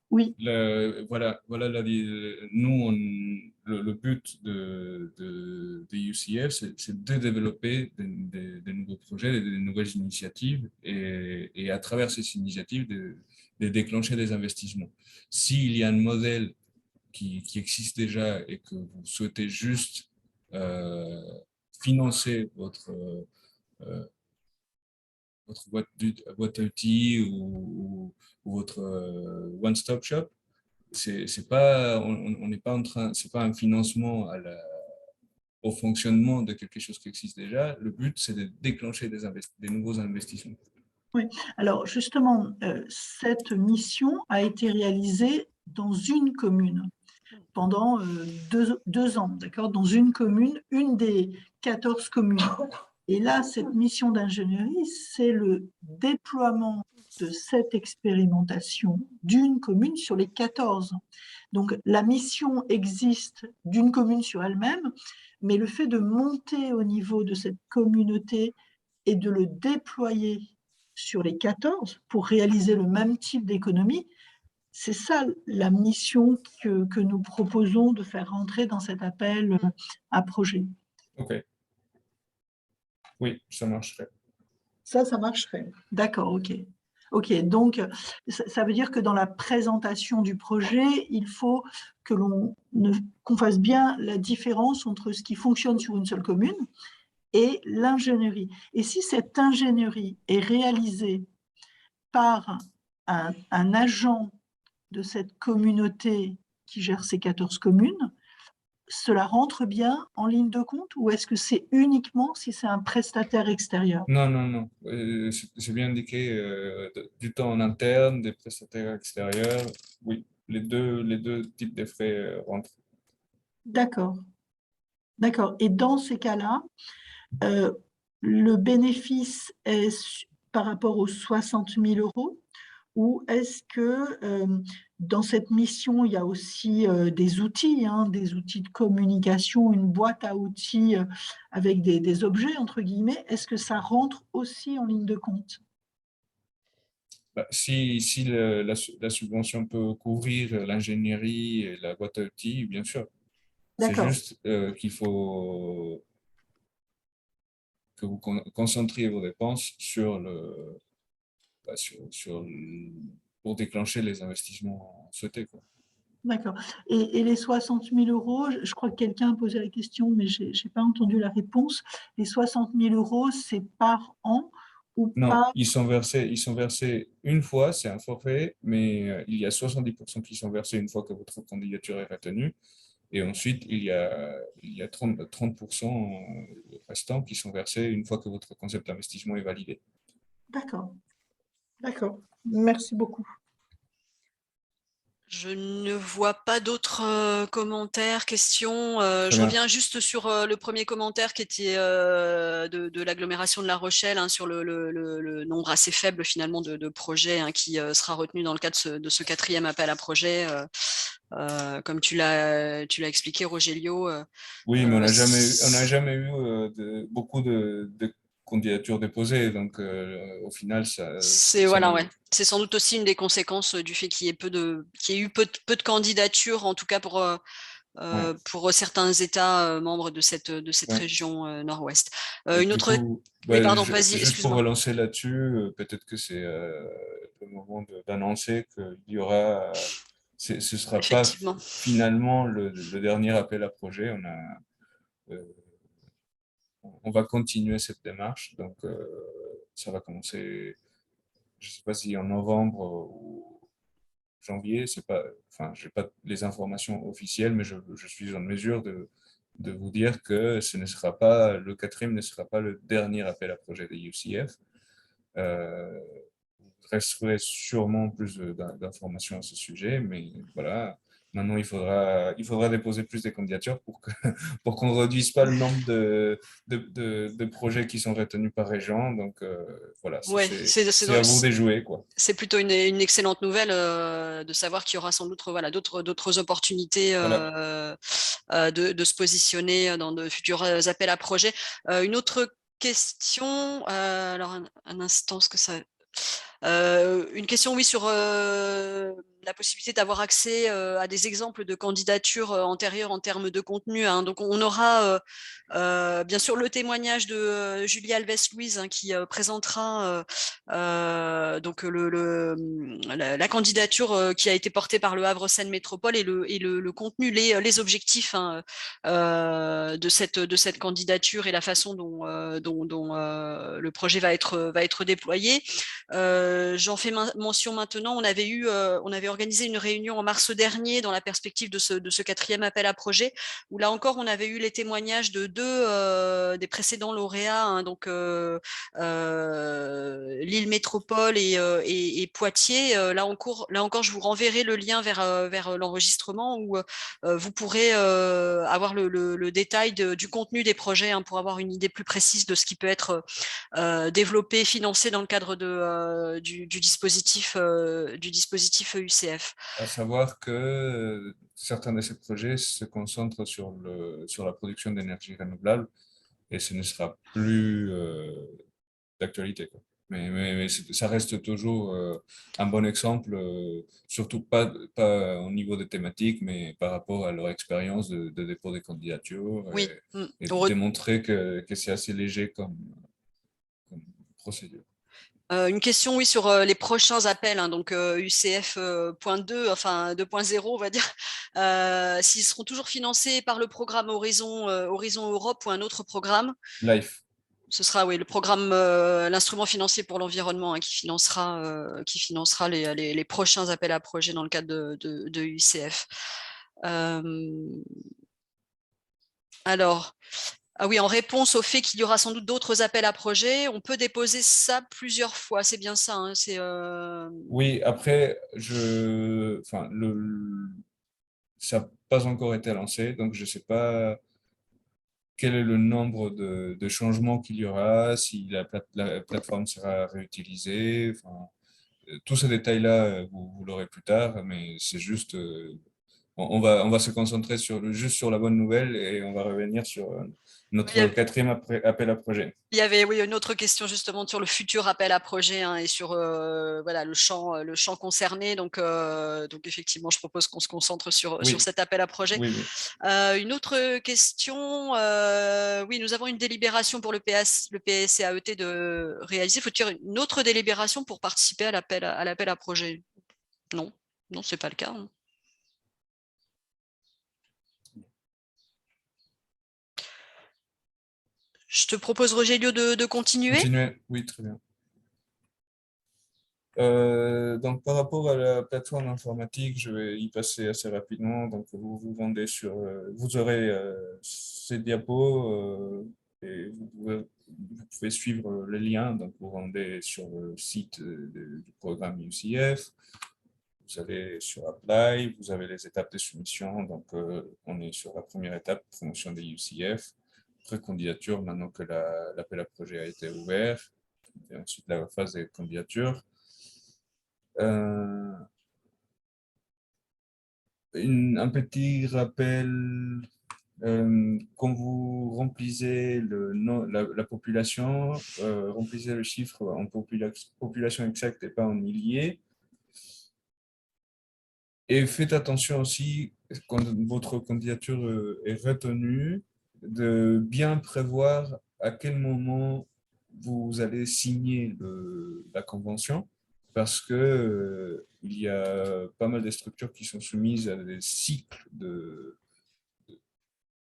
Oui. Voilà, nous, le but de UCF, c'est de développer des nouveaux projets, des nouvelles initiatives et à travers ces initiatives, de déclencher des investissements. S'il y a un modèle qui existe déjà et que vous souhaitez juste financer votre boîte à outils ou votre one-stop shop, c'est pas, on n'est pas en train, c'est pas un financement au fonctionnement de quelque chose qui existe déjà. Le but, c'est de déclencher des nouveaux investissements. Oui, alors justement, cette mission a été réalisée dans une commune pendant 2 ans, d'accord, dans une commune, une des 14 communes. Et là, cette mission d'ingénierie, c'est le déploiement de cette expérimentation d'une commune sur les 14. Donc, la mission existe d'une commune sur elle-même, mais le fait de monter au niveau de cette communauté et de le déployer sur les 14 pour réaliser le même type d'économie, c'est ça la mission que nous proposons de faire rentrer dans cet appel à projet. OK. Oui, ça marcherait. Ça marcherait. D'accord, OK. OK, donc ça veut dire que dans la présentation du projet, il faut qu'on fasse bien la différence entre ce qui fonctionne sur une seule commune et l'ingénierie. Et si cette ingénierie est réalisée par un agent de cette communauté qui gère ces 14 communes, cela rentre bien en ligne de compte ou est-ce que c'est uniquement si c'est un prestataire extérieur? Non, non, non. C'est bien indiqué du temps en interne, des prestataires extérieurs. Oui, les deux types de frais rentrent. D'accord, d'accord. Et dans ces cas-là, le bénéfice est par rapport aux 60 000 euros, ou est-ce que dans cette mission, il y a aussi des outils, hein, des outils de communication, une boîte à outils avec des objets, entre guillemets, est-ce que ça rentre aussi en ligne de compte? Bah, si la subvention peut couvrir l'ingénierie et la boîte à outils, bien sûr. C'est D'accord, juste qu'il faut que vous concentriez vos dépenses sur bah, pour déclencher les investissements souhaités, quoi. d'accord. Et les 60 000 euros, je crois que quelqu'un a posé la question, mais je n'ai pas entendu la réponse. Les 60 000 euros, c'est par an ou Non, pas? ils sont versés une fois, c'est un forfait, mais il y a 70% qui sont versés une fois que votre candidature est retenue. Et ensuite, il y a 30% restants qui sont versés une fois que votre concept d'investissement est validé. D'accord, d'accord. Merci beaucoup. Je ne vois pas d'autres commentaires, questions. Très Je bien. reviens juste sur le premier commentaire qui était de l'agglomération de La Rochelle, hein, sur le nombre assez faible finalement de projets, hein, qui sera retenu dans le cadre de ce quatrième appel à projet. Comme tu l'as expliqué, Rogelio. Oui, mais on n'a C'est jamais eu beaucoup de candidatures déposées. Donc, au final, ça voilà, ouais. nous. C'est sans doute aussi une des conséquences du fait qu'il y ait qu'il y ait eu peu de candidatures, en tout cas Ouais, pour certains États membres de cette ouais. région nord-ouest. Et Une du autre. coup, Oui, bah, pardon, vas-y, juste pour excuse-moi. relancer là-dessus, peut-être que c'est le moment d'annoncer qu'il y aura. Ce sera pas Effectivement. finalement le dernier appel à projet. Euh, on va continuer cette démarche. Donc, ça va commencer, je ne sais pas si en novembre ou janvier. C'est pas, enfin, j'ai pas les informations officielles, mais je suis en mesure de vous dire que le quatrième ne sera pas le dernier appel à projet des UCF. Euh, il resterait sûrement plus d'informations à ce sujet, mais voilà. Maintenant, il faudra déposer plus de candidatures pour qu'on ne réduise pas le nombre de projets qui sont retenus par région. Donc, voilà, Ouais, c'est à vous de jouer, quoi. c'est plutôt une excellente nouvelle de savoir qu'il y aura sans doute voilà, d'autres opportunités Voilà. de se positionner dans de futurs appels à projets. Une autre question, alors un instant, ce que ça. Une question, oui, sur la possibilité d'avoir accès à des exemples de candidatures antérieures en termes de contenu, hein. Donc, on aura bien sûr le témoignage de Julie Alves-Louise, hein, qui présentera donc la candidature qui a été portée par le Havre Seine Métropole et le contenu, les objectifs, hein, de cette candidature et la façon dont le projet va être déployé. J'en fais mention maintenant. On avait organisé une réunion en mars dernier dans la perspective de ce quatrième appel à projet, où là encore, on avait eu les témoignages de deux des précédents lauréats, hein, donc Lille Métropole et Poitiers. Là encore, je vous renverrai le lien vers l'enregistrement où vous pourrez avoir le détail du contenu des projets, hein, pour avoir une idée plus précise de ce qui peut être développé, financé dans le cadre du dispositif EUCF. À savoir que certains de ces projets se concentrent sur la production d'énergie renouvelable et ce ne sera plus d'actualité, quoi. Mais ça reste toujours un bon exemple, surtout pas au niveau des thématiques, mais par rapport à leur expérience de dépôt des candidatures Oui. et démontrer que c'est assez léger comme procédure. Une question, oui, sur les prochains appels, hein, donc UCF point 2, enfin 2.0, on va dire, s'ils seront toujours financés par le programme Horizon Europe ou un autre programme. Life. Ce sera, oui, le programme, l'instrument financier pour l'environnement, hein, qui financera les prochains appels à projets dans le cadre de UCF. Alors, ah oui, en réponse au fait qu'il y aura sans doute d'autres appels à projets, on peut déposer ça plusieurs fois. C'est bien ça, hein, Oui, après, enfin, ça pas encore été lancé, donc je ne sais pas quel est le nombre de changements qu'il y aura, si la plateforme sera réutilisée. Enfin, tous ces détails-là, vous l'aurez plus tard, mais c'est juste, on va se concentrer juste sur la bonne nouvelle et on va revenir sur Il y notre a- quatrième appel à projet. Il y avait oui, une autre question justement sur le futur appel à projet hein, et sur voilà, le champ concerné. Donc effectivement, je propose qu'on se concentre sur Oui, cet appel à projet. oui, oui. Une autre question, oui, nous avons une délibération pour le PSCAET de réaliser. Faut-il une autre délibération pour participer à l'appel à projet? Non, non, c'est pas le cas. Hein. Je te propose, Rogelio, de continuer. Continuez. Oui, très bien. Donc, par rapport à la plateforme informatique, je vais y passer assez rapidement. Donc, vous aurez ces diapos et vous pouvez suivre le lien. Donc, vous rendez sur le site du programme UCF. Vous allez sur Apply, vous avez les étapes de soumission. Donc, on est sur la première étape, promotion des UCF, pré-candidature, maintenant que l'appel à projet a été ouvert. Et ensuite, la phase des candidatures. Euh, un petit rappel, quand vous remplissez la population, remplissez le chiffre en population exacte et pas en milliers. Et faites attention aussi, quand votre candidature est retenue, de bien prévoir à quel moment vous allez signer la convention, parce que il y a pas mal de structures qui sont soumises à des cycles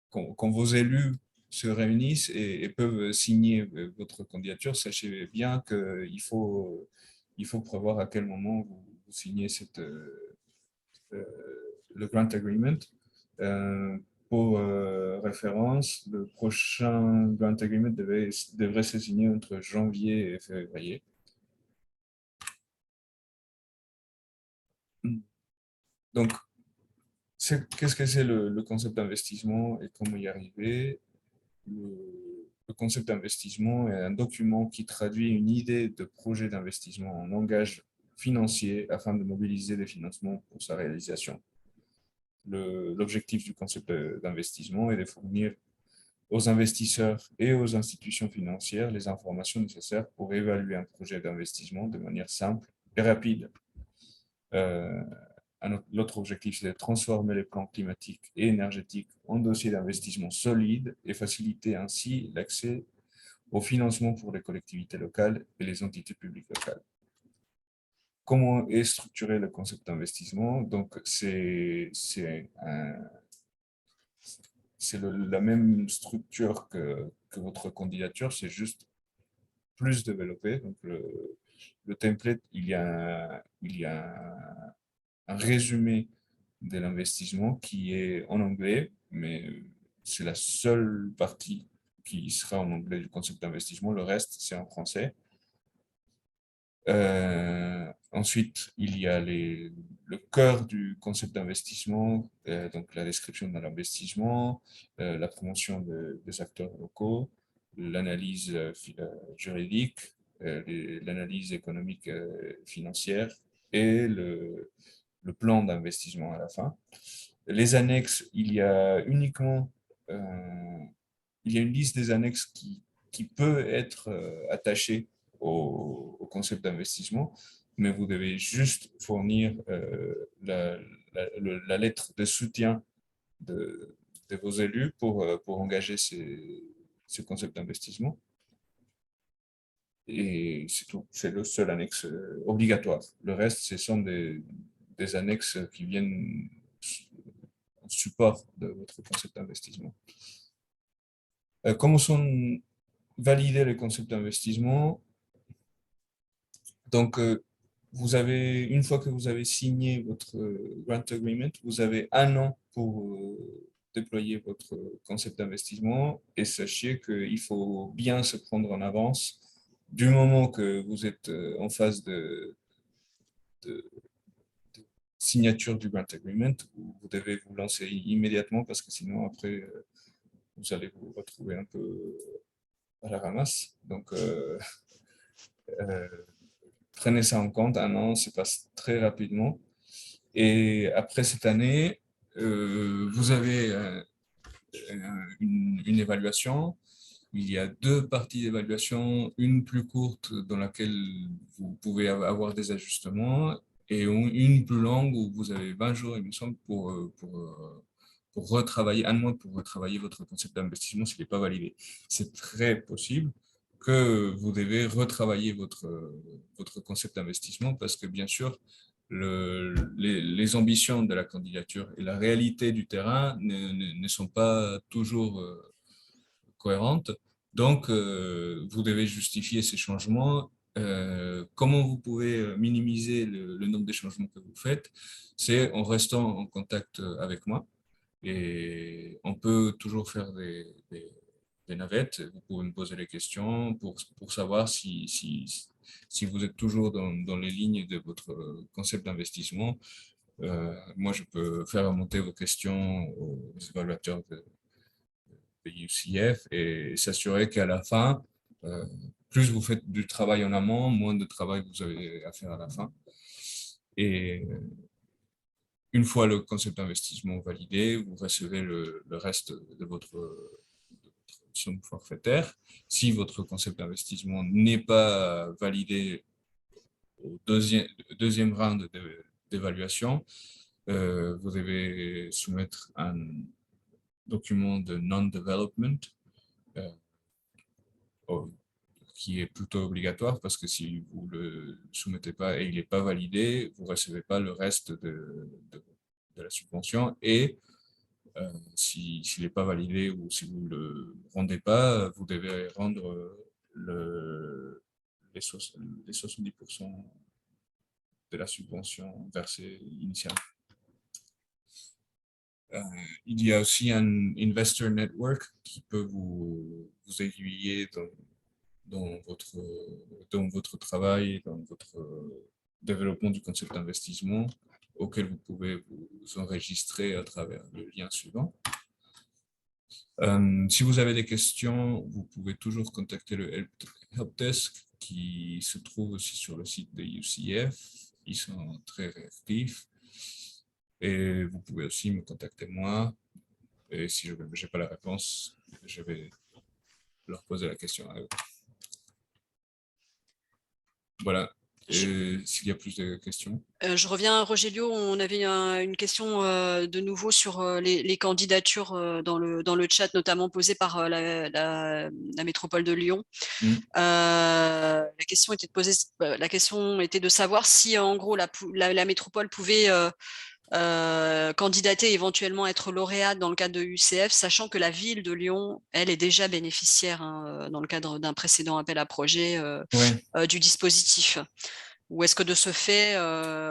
quand vos élus se réunissent et peuvent signer votre candidature, sachez bien il faut prévoir à quel moment vous signez euh, le Grant Agreement. Euh, pour référence, le prochain Grant Agreement devrait se signer entre janvier et février. Donc, qu'est-ce que c'est le concept d'investissement et comment y arriver? Le concept d'investissement est un document qui traduit une idée de projet d'investissement en langage financier afin de mobiliser des financements pour sa réalisation. L'objectif du concept d'investissement est de fournir aux investisseurs et aux institutions financières les informations nécessaires pour évaluer un projet d'investissement de manière simple et rapide. L'autre objectif, c'est de transformer les plans climatiques et énergétiques en dossiers d'investissement solides et faciliter ainsi l'accès au financement pour les collectivités locales et les entités publiques locales. Comment est structuré le concept d'investissement? Donc, c'est la même structure que votre candidature, c'est juste plus développé. Donc, le template, il y a un résumé de l'investissement qui est en anglais, mais c'est la seule partie qui sera en anglais du concept d'investissement. Le reste, c'est en français. Ensuite, il y a le cœur du concept d'investissement, donc la description de l'investissement, la promotion des acteurs locaux, l'analyse juridique, l'analyse économique financière et le plan d'investissement à la fin. Les annexes, il y a une liste des annexes qui peut être attachée au concept d'investissement, mais vous devez juste fournir la lettre de soutien de vos élus pour engager ce concept d'investissement. Et c'est tout, c'est le seul annexe obligatoire. Le reste, ce sont des annexes qui viennent en support de votre concept d'investissement. Comment sont validés les concepts d'investissement? Donc, une fois que vous avez signé votre Grant Agreement, vous avez un an pour déployer votre concept d'investissement et sachez qu'il faut bien se prendre en avance du moment que vous êtes en phase de signature du Grant Agreement, vous devez vous lancer immédiatement parce que sinon, après, vous allez vous retrouver un peu à la ramasse. Donc, prenez ça en compte. Un an se passe très rapidement. Et après cette année, vous avez une évaluation. Il y a deux parties d'évaluation, une plus courte dans laquelle vous pouvez avoir des ajustements et une plus longue où vous avez 20 jours, il me semble, pour retravailler, un mois pour retravailler votre concept d'investissement s'il n'est pas validé. C'est très possible que vous devez retravailler votre concept d'investissement parce que, bien sûr, les ambitions de la candidature et la réalité du terrain ne sont pas toujours cohérentes. Donc, vous devez justifier ces changements. Comment vous pouvez minimiser le nombre de changements que vous faites? C'est en restant en contact avec moi. Et on peut toujours faire des navettes. Vous pouvez me poser des questions pour savoir si vous êtes toujours dans les lignes de votre concept d'investissement. Moi, je peux faire remonter vos questions aux évaluateurs de UCF et s'assurer qu'à la fin, plus vous faites du travail en amont, moins de travail vous avez à faire à la fin. Et une fois le concept d'investissement validé, vous recevez le reste de votre somme forfaitaire. Si votre concept d'investissement n'est pas validé au deuxième round d'évaluation, vous devez soumettre un document de non-development qui est plutôt obligatoire parce que si vous ne le soumettez pas et il n'est pas validé, vous ne recevez pas le reste de la subvention et s'il n'est pas validé ou si vous ne le rendez pas, vous devez rendre les 70% de la subvention versée initialement. Il y a aussi un Investor Network qui peut vous aiguiller dans votre travail, dans votre développement du concept d'investissement, auquel vous pouvez vous enregistrer à travers le lien suivant. Si vous avez des questions, vous pouvez toujours contacter le Helpdesk qui se trouve aussi sur le site de UCF. Ils sont très réactifs. Et vous pouvez aussi me contacter moi. Et si je n'ai pas la réponse, je vais leur poser la question à eux. Voilà. S'il y a plus de questions. Je reviens à Rogelio, on avait une question de nouveau sur les candidatures dans le chat, notamment posée par la métropole de Lyon. La question était de savoir si en gros la métropole pouvait candidater, éventuellement être lauréate dans le cadre de UCF, sachant que la ville de Lyon, elle, est déjà bénéficiaire dans le cadre d'un précédent appel à projet du dispositif. Ou est-ce que de ce fait,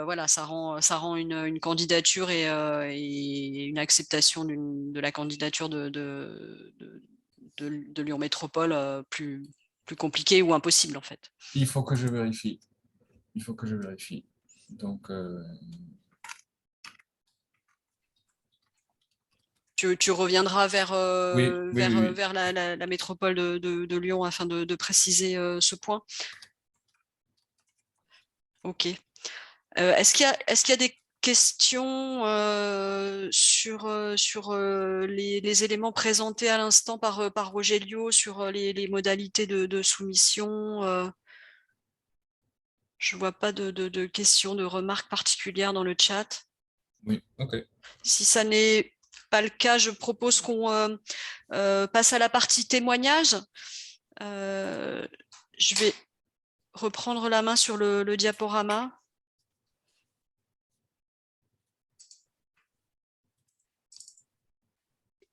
voilà, ça rend une candidature et une acceptation de la candidature de Lyon Métropole plus compliquée ou impossible en fait? Il faut que je vérifie. Donc, tu reviendras vers la métropole de Lyon afin de préciser ce point. Ok. Est-ce qu'il y a des questions sur les éléments présentés à l'instant par Rogelio sur les modalités de soumission? Je ne vois pas de questions, de remarques particulières dans le chat. Oui, ok. Si ça n'est pas le cas, je propose qu'on passe à la partie témoignage. Je vais reprendre la main sur le diaporama.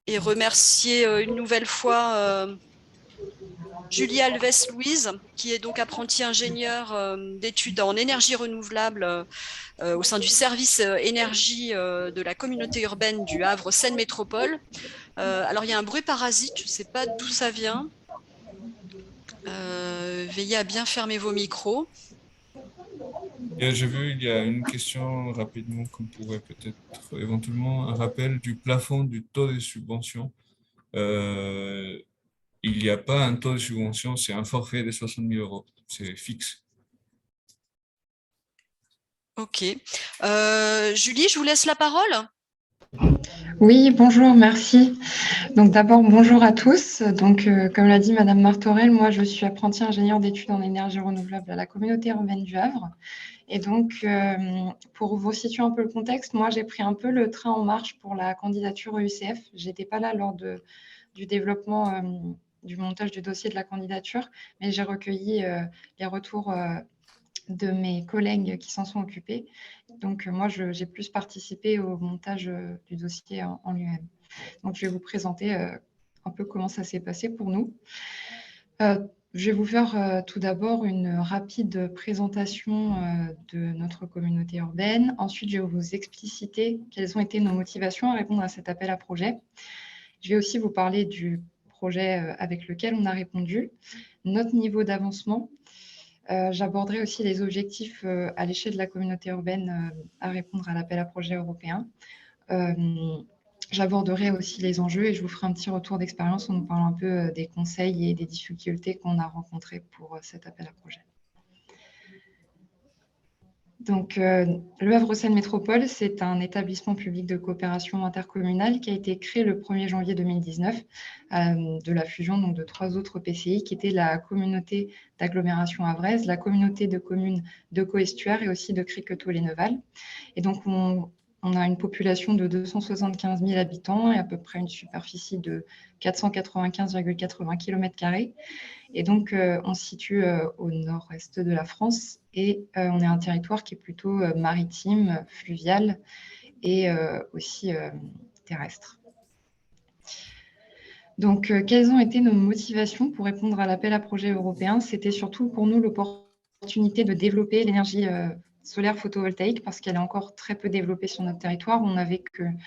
Et remercier une nouvelle fois Julie Alves-Louise, qui est donc apprentie ingénieure d'études en énergie renouvelable au sein du service énergie de la communauté urbaine du Havre Seine Métropole. Alors, il y a un bruit parasite, je ne sais pas d'où ça vient. Veillez à bien fermer vos micros. J'ai vu, il y a une question rapidement qu'on pourrait peut-être éventuellement un rappel du plafond du taux de subvention. Euh, il n'y a pas un taux de subvention, c'est un forfait de 60 000 euros, c'est fixe. Ok. Julie, je vous laisse la parole. Oui, bonjour, merci. Donc d'abord, bonjour à tous. Donc, comme l'a dit Madame Martorell, moi je suis apprentie ingénieure d'études en énergie renouvelable à la communauté urbaine du Havre. Et donc, pour vous situer un peu le contexte, moi j'ai pris un peu le train en marche pour la candidature EUCF. Je n'étais pas là lors du développement, du montage du dossier de la candidature, mais j'ai recueilli les retours de mes collègues qui s'en sont occupés. Donc, moi, j'ai plus participé au montage du dossier en lui-même. Donc, je vais vous présenter un peu comment ça s'est passé pour nous. Je vais vous faire tout d'abord une rapide présentation de notre communauté urbaine. Ensuite, je vais vous expliciter quelles ont été nos motivations à répondre à cet appel à projet. Je vais aussi vous parler du projet avec lequel on a répondu, notre niveau d'avancement. J'aborderai aussi les objectifs à l'échelle de la communauté urbaine à répondre à l'appel à projet européen. J'aborderai aussi les enjeux et je vous ferai un petit retour d'expérience en nous parlant un peu des conseils et des difficultés qu'on a rencontrées pour cet appel à projet. Donc, le Havre-Seine Métropole, c'est un établissement public de coopération intercommunale qui a été créé le 1er janvier 2019 de la fusion donc, de 3 autres PCI qui étaient la communauté d'agglomération havraise, la communauté de communes de Coestuaire et aussi de Criquetot-les-Neval. Et donc, on a une population de 275 000 habitants et à peu près une superficie de 495,80 km². Et donc, on se situe au nord-est de la France et on est un territoire qui est plutôt maritime, fluvial et aussi terrestre. Donc, quelles ont été nos motivations pour répondre à l'appel à projet européen? C'était surtout pour nous l'opportunité de développer l'énergie solaire photovoltaïque parce qu'elle est encore très peu développée sur notre territoire. On n'avait qu'une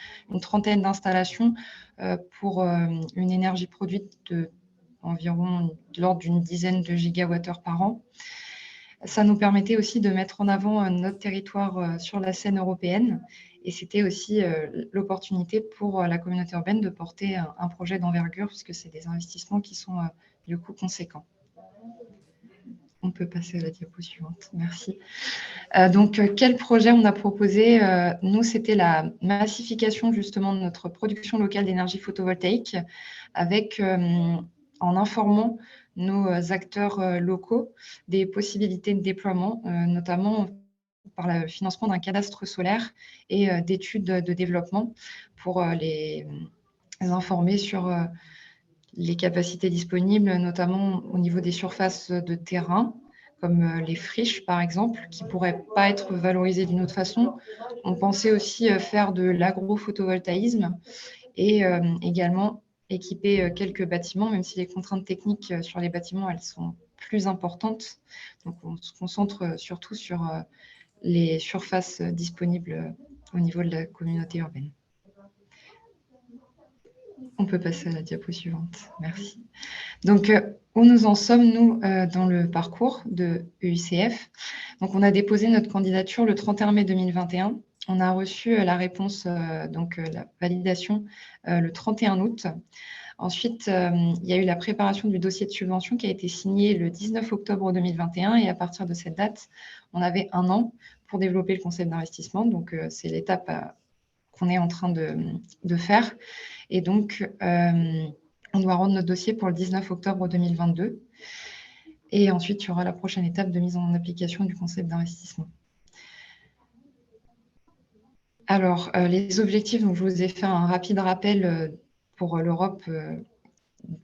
trentaine d'installations pour une énergie produite de environ de l'ordre d'une dizaine de gigawattheures par an. Ça nous permettait aussi de mettre en avant notre territoire sur la scène européenne et c'était aussi l'opportunité pour la communauté urbaine de porter un projet d'envergure puisque c'est des investissements qui sont du coup conséquents. On peut passer à la diapo suivante. Merci. Donc, quel projet on a proposé? Nous, c'était la massification justement de notre production locale d'énergie photovoltaïque avec, en informant nos acteurs locaux des possibilités de déploiement, notamment par le financement d'un cadastre solaire et d'études de développement pour les informer sur les capacités disponibles, notamment au niveau des surfaces de terrain, comme les friches, par exemple, qui ne pourraient pas être valorisées d'une autre façon. On pensait aussi faire de l'agrophotovoltaïsme et également équiper quelques bâtiments, même si les contraintes techniques sur les bâtiments, elles sont plus importantes. Donc, on se concentre surtout sur les surfaces disponibles au niveau de la communauté urbaine. On peut passer à la diapo suivante. Merci. Donc, où nous en sommes, nous, dans le parcours de EUCF? Donc, on a déposé notre candidature le 31 mai 2021. On a reçu la réponse, la validation, le 31 août. Ensuite, il y a eu la préparation du dossier de subvention qui a été signé le 19 octobre 2021. Et à partir de cette date, on avait 1 an pour développer le concept d'investissement. Donc, c'est l'étape qu'on est en train de faire. Et donc, on doit rendre notre dossier pour le 19 octobre 2022. Et ensuite, il y aura la prochaine étape de mise en application du concept d'investissement. Alors, les objectifs, donc je vous ai fait un rapide rappel pour l'Europe,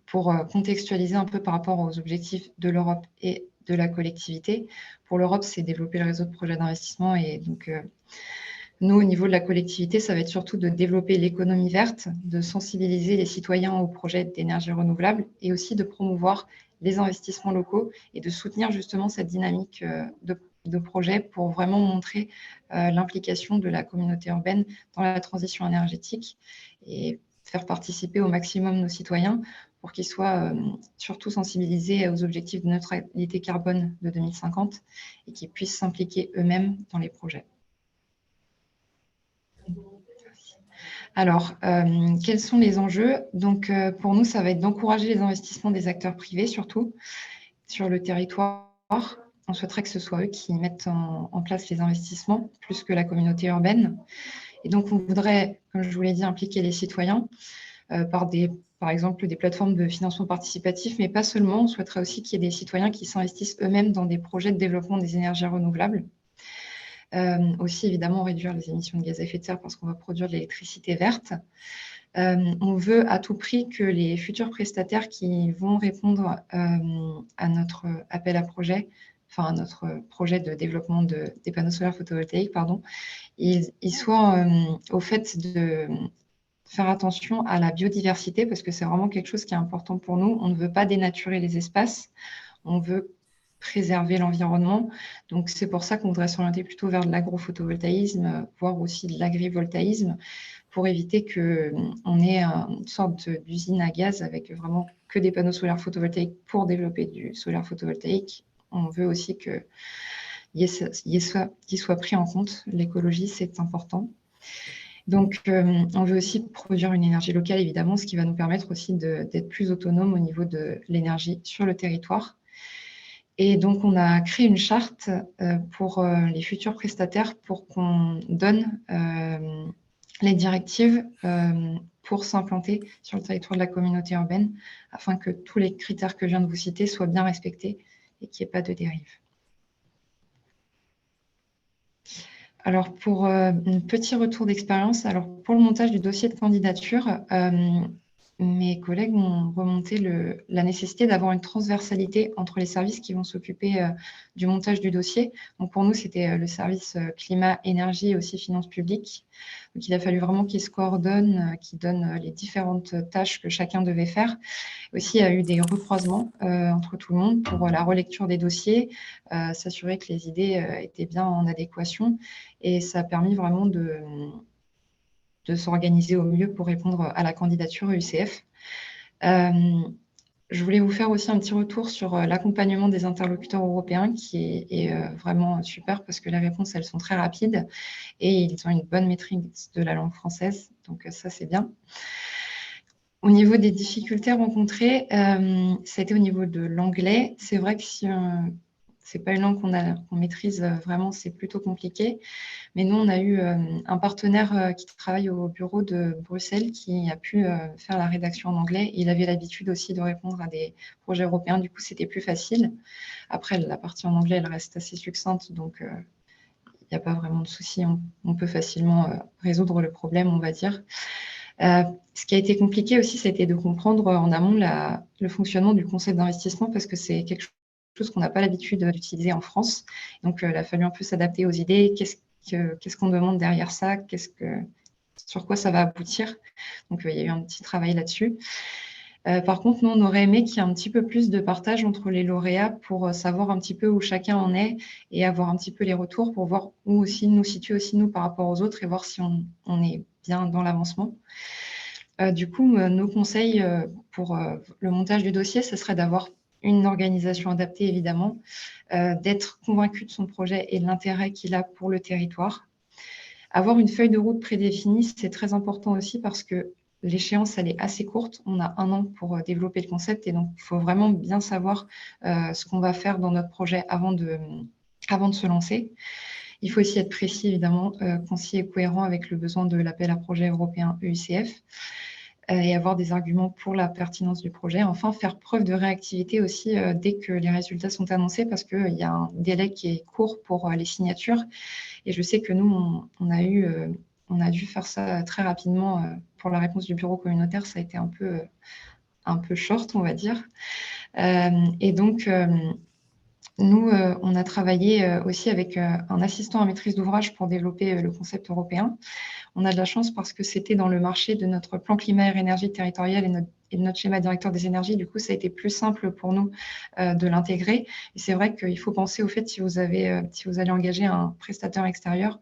pour contextualiser un peu par rapport aux objectifs de l'Europe et de la collectivité. Pour l'Europe, c'est développer le réseau de projets d'investissement. Et donc, nous, au niveau de la collectivité, ça va être surtout de développer l'économie verte, de sensibiliser les citoyens aux projets d'énergie renouvelable et aussi de promouvoir les investissements locaux et de soutenir justement cette dynamique de projet pour vraiment montrer l'implication de la communauté urbaine dans la transition énergétique et faire participer au maximum nos citoyens pour qu'ils soient surtout sensibilisés aux objectifs de neutralité carbone de 2050 et qu'ils puissent s'impliquer eux-mêmes dans les projets. Alors, quels sont les enjeux? Donc, pour nous, ça va être d'encourager les investissements des acteurs privés, surtout sur le territoire. On souhaiterait que ce soit eux qui mettent en place les investissements, plus que la communauté urbaine. Et donc, on voudrait, comme je vous l'ai dit, impliquer les citoyens par exemple, des plateformes de financement participatif, mais pas seulement. On souhaiterait aussi qu'il y ait des citoyens qui s'investissent eux-mêmes dans des projets de développement des énergies renouvelables. Aussi, évidemment, réduire les émissions de gaz à effet de serre parce qu'on va produire de l'électricité verte. On veut à tout prix que les futurs prestataires qui vont répondre à notre appel à projet, enfin à notre projet de développement des panneaux solaires photovoltaïques, pardon, ils soient au fait de faire attention à la biodiversité parce que c'est vraiment quelque chose qui est important pour nous. On ne veut pas dénaturer les espaces, on veut préserver l'environnement. Donc, c'est pour ça qu'on voudrait s'orienter plutôt vers de l'agrophotovoltaïsme, voire aussi de l'agrivoltaïsme, pour éviter qu'on ait une sorte d'usine à gaz avec vraiment que des panneaux solaires photovoltaïques pour développer du solaire photovoltaïque. On veut aussi qu'il soit pris en compte. L'écologie, c'est important. Donc, on veut aussi produire une énergie locale, évidemment, ce qui va nous permettre aussi d'être plus autonome au niveau de l'énergie sur le territoire. Et donc, on a créé une charte pour les futurs prestataires pour qu'on donne les directives pour s'implanter sur le territoire de la communauté urbaine afin que tous les critères que je viens de vous citer soient bien respectés et qu'il n'y ait pas de dérive. Alors, pour un petit retour d'expérience, alors pour le montage du dossier de candidature, mes collègues ont remonté la nécessité d'avoir une transversalité entre les services qui vont s'occuper du montage du dossier. Donc, pour nous, c'était le service climat, énergie et aussi finances publiques. Donc, il a fallu vraiment qu'ils se coordonnent, qu'ils donnent les différentes tâches que chacun devait faire. Aussi, il y a eu des recroisements entre tout le monde pour la relecture des dossiers, s'assurer que les idées étaient bien en adéquation. Et ça a permis vraiment de s'organiser au mieux pour répondre à la candidature UCF. Je voulais vous faire aussi un petit retour sur l'accompagnement des interlocuteurs européens qui est vraiment super parce que les réponses, elles sont très rapides et ils ont une bonne maîtrise de la langue française. Donc ça, c'est bien. Au niveau des difficultés rencontrées, ça a été au niveau de l'anglais. C'est vrai que si ce n'est pas une langue qu'on maîtrise vraiment, c'est plutôt compliqué. Mais nous, on a eu un partenaire qui travaille au bureau de Bruxelles qui a pu faire la rédaction en anglais. Il avait l'habitude aussi de répondre à des projets européens. Du coup, c'était plus facile. Après, la partie en anglais, elle reste assez succincte. Donc, il n'y a pas vraiment de souci. On peut facilement résoudre le problème, on va dire. Ce qui a été compliqué aussi, c'était de comprendre en amont le fonctionnement du concept d'investissement parce que c'est quelque chose qu'on n'a pas l'habitude d'utiliser en France. Donc, il a fallu un peu s'adapter aux idées. Qu'est-ce qu'on demande derrière ça? Sur quoi ça va aboutir? Donc, il y a eu un petit travail là-dessus. Par contre, nous, on aurait aimé qu'il y ait un petit peu plus de partage entre les lauréats pour savoir un petit peu où chacun en est et avoir un petit peu les retours pour voir où aussi nous situer aussi nous par rapport aux autres et voir si on est bien dans l'avancement. Du coup, nos conseils pour le montage du dossier, ce serait d'avoir une organisation adaptée, évidemment, d'être convaincu de son projet et de l'intérêt qu'il a pour le territoire. Avoir une feuille de route prédéfinie, c'est très important aussi parce que l'échéance, elle est assez courte. On a 1 an pour développer le concept et donc il faut vraiment bien savoir ce qu'on va faire dans notre projet avant de se lancer. Il faut aussi être précis, évidemment, concis et cohérent avec le besoin de l'appel à projet européen EUCF et avoir des arguments pour la pertinence du projet. Enfin, faire preuve de réactivité aussi dès que les résultats sont annoncés parce qu'il y a un délai qui est court pour les signatures. Et je sais que nous, on a dû faire ça très rapidement pour la réponse du bureau communautaire. Ça a été un peu short, on va dire. Et donc, nous, on a travaillé aussi avec un assistant à maîtrise d'ouvrage pour développer le concept européen. On a de la chance parce que c'était dans le marché de notre plan climat et énergie territoriale et de notre schéma directeur des énergies. Du coup, ça a été plus simple pour nous de l'intégrer. Et c'est vrai qu'il faut penser au fait, si vous allez engager un prestataire extérieur,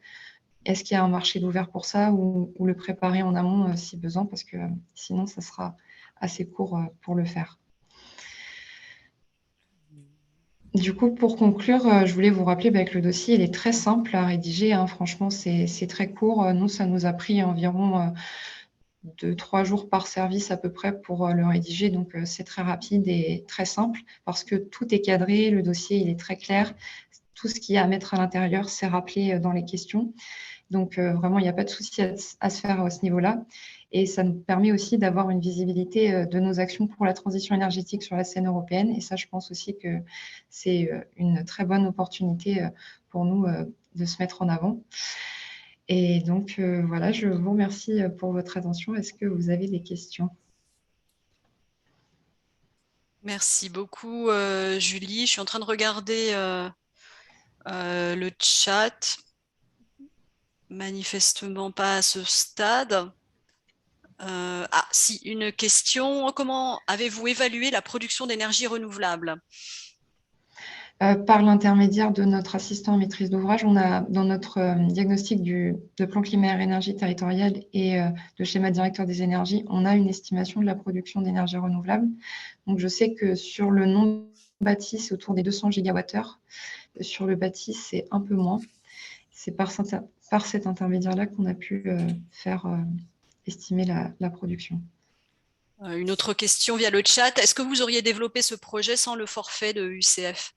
est-ce qu'il y a un marché ouvert pour ça ou le préparer en amont si besoin, parce que sinon, ça sera assez court pour le faire. Du coup, pour conclure, je voulais vous rappeler que le dossier il est très simple à rédiger, hein. Franchement, c'est très court. Nous, ça nous a pris environ 2-3 jours par service à peu près pour le rédiger. Donc, c'est très rapide et très simple parce que tout est cadré, le dossier il est très clair. Tout ce qu'il y a à mettre à l'intérieur, c'est rappelé dans les questions. Donc, vraiment, il n'y a pas de souci à se faire à ce niveau-là. Et ça nous permet aussi d'avoir une visibilité de nos actions pour la transition énergétique sur la scène européenne. Et ça, je pense aussi que c'est une très bonne opportunité pour nous de se mettre en avant. Et donc, voilà, je vous remercie pour votre attention. Est-ce que vous avez des questions? Merci beaucoup, Julie. Je suis en train de regarder le chat. Manifestement pas à ce stade. Si, une question. Comment avez-vous évalué la production d'énergie renouvelable? Par l'intermédiaire de notre assistant en maîtrise d'ouvrage, on a dans notre diagnostic de plan climat-énergie territorial et de schéma directeur des énergies, on a une estimation de la production d'énergie renouvelable. Donc, je sais que sur le non bâti, c'est autour des 200 gigawattheures. Sur le bâti, c'est un peu moins. C'est par cet intermédiaire-là qu'on a pu faire estimer la production. Une autre question via le chat. Est-ce que vous auriez développé ce projet sans le forfait de UCF?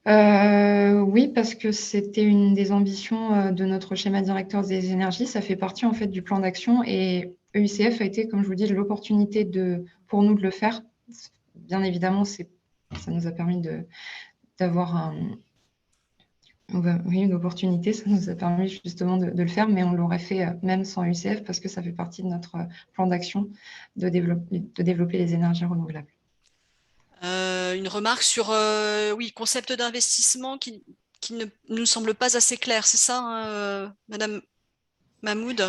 Oui, parce que c'était une des ambitions de notre schéma directeur des énergies. Ça fait partie en fait du plan d'action et EUCF a été, comme je vous dis, l'opportunité pour nous de le faire. Bien évidemment, ça nous a permis d'avoir une opportunité. Ça nous a permis justement de le faire, mais on l'aurait fait même sans UCF parce que ça fait partie de notre plan d'action de développer les énergies renouvelables. Une remarque sur concept d'investissement qui ne nous semble pas assez clair, c'est ça, hein, Madame Mahmoud?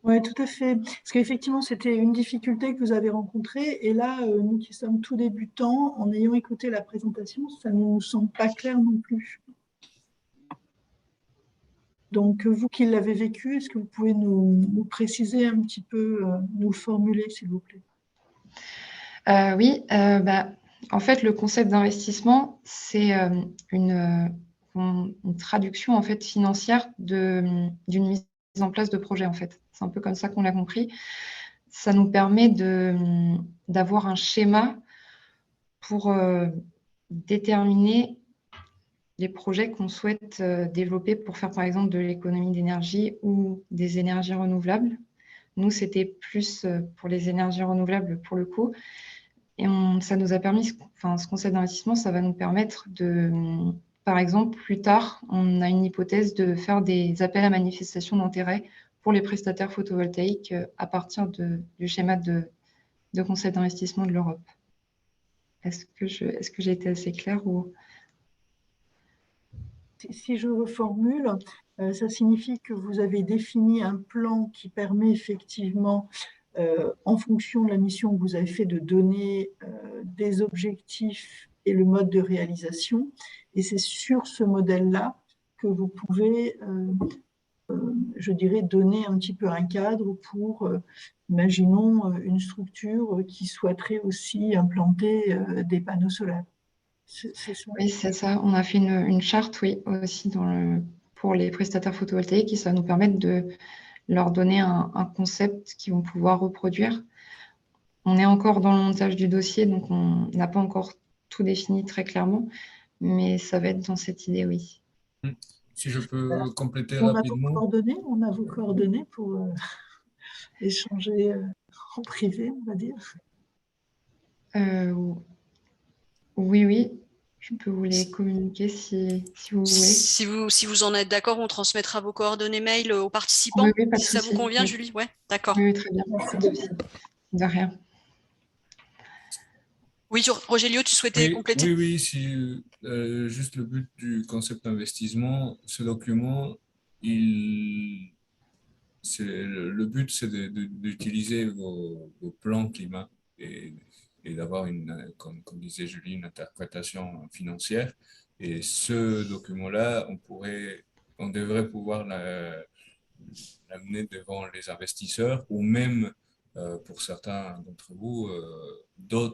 Oui, tout à fait. Parce qu'effectivement, c'était une difficulté que vous avez rencontrée. Et là, nous qui sommes tout débutants, en ayant écouté la présentation, ça ne nous semble pas clair non plus. Donc, vous qui l'avez vécu, est-ce que vous pouvez nous préciser un petit peu, nous le formuler, s'il vous plaît? Oui, en fait, le concept d'investissement, c'est une traduction en fait, financière d'une mise en place de projet. En fait. C'est un peu comme ça qu'on l'a compris. Ça nous permet d'avoir un schéma pour déterminer les projets qu'on souhaite développer pour faire, par exemple, de l'économie d'énergie ou des énergies renouvelables. Nous, c'était plus pour les énergies renouvelables pour le coup. Et ça nous a permis, ce concept d'investissement, ça va nous permettre par exemple, plus tard, on a une hypothèse de faire des appels à manifestation d'intérêt pour les prestataires photovoltaïques à partir du schéma de concept d'investissement de l'Europe. Est-ce que j'ai été assez claire ou... Si je reformule, ça signifie que vous avez défini un plan qui permet effectivement, en fonction de la mission que vous avez fait, de donner des objectifs et le mode de réalisation. Et c'est sur ce modèle-là que vous pouvez, je dirais, donner un petit peu un cadre pour, imaginons, une structure qui souhaiterait aussi implanter des panneaux solaires. C'est ça. Oui, c'est ça. On a fait une charte, oui, aussi pour les prestataires photovoltaïques qui ça va nous permettre de leur donner un concept qu'ils vont pouvoir reproduire. On est encore dans le montage du dossier, donc on n'a pas encore tout défini très clairement, mais ça va être dans cette idée, oui. Si je peux compléter On rapidement. on a vos coordonnées pour échanger en privé, on va dire. Oui, je peux vous les communiquer si vous voulez. Si vous en êtes d'accord, on transmettra vos coordonnées mail aux participants. Oui, pas de Si ça vous souci. convient, Oui. Julie? Ouais, d'accord. Oui, très bien. Merci Pas de souci. De rien. Oui, Rogelio, tu souhaitais compléter? Oui, juste le but du concept d'investissement, ce document, le but, c'est d'utiliser vos plans climat et d'avoir comme disait Julie, une interprétation financière. Et ce document-là, on devrait pouvoir l'amener devant les investisseurs ou même, pour certains d'entre vous, des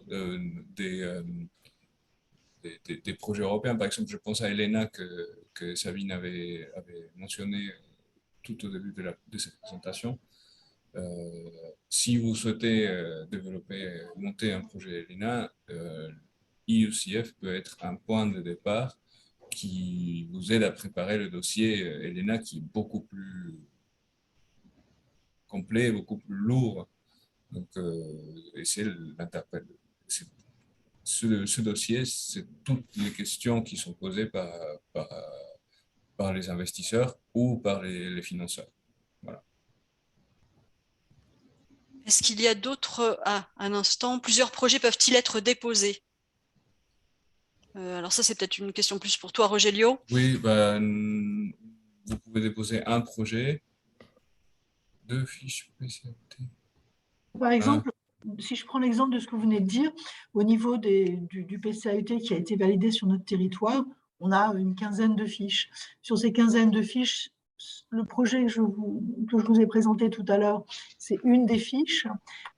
projets européens. Par exemple, je pense à Elena que Sabine avait mentionné tout au début de cette présentation. Si vous souhaitez monter un projet Elena, IUCF peut être un point de départ qui vous aide à préparer le dossier Elena, qui est beaucoup plus complet, beaucoup plus lourd. Donc, et c'est l'interprète. Ce dossier, c'est toutes les questions qui sont posées par les investisseurs ou par les financeurs. Voilà. Est-ce qu'il y a d'autres... Ah, un instant. Plusieurs projets peuvent-ils être déposés? Alors ça, c'est peut-être une question plus pour toi, Rogelio. Oui, ben, vous pouvez déposer un projet, 2 fiches spécialité. Par exemple, si je prends l'exemple de ce que vous venez de dire, au niveau du PCAET qui a été validé sur notre territoire, on a une quinzaine de fiches. Sur ces quinzaines de fiches, le projet que je vous ai présenté tout à l'heure, c'est une des fiches,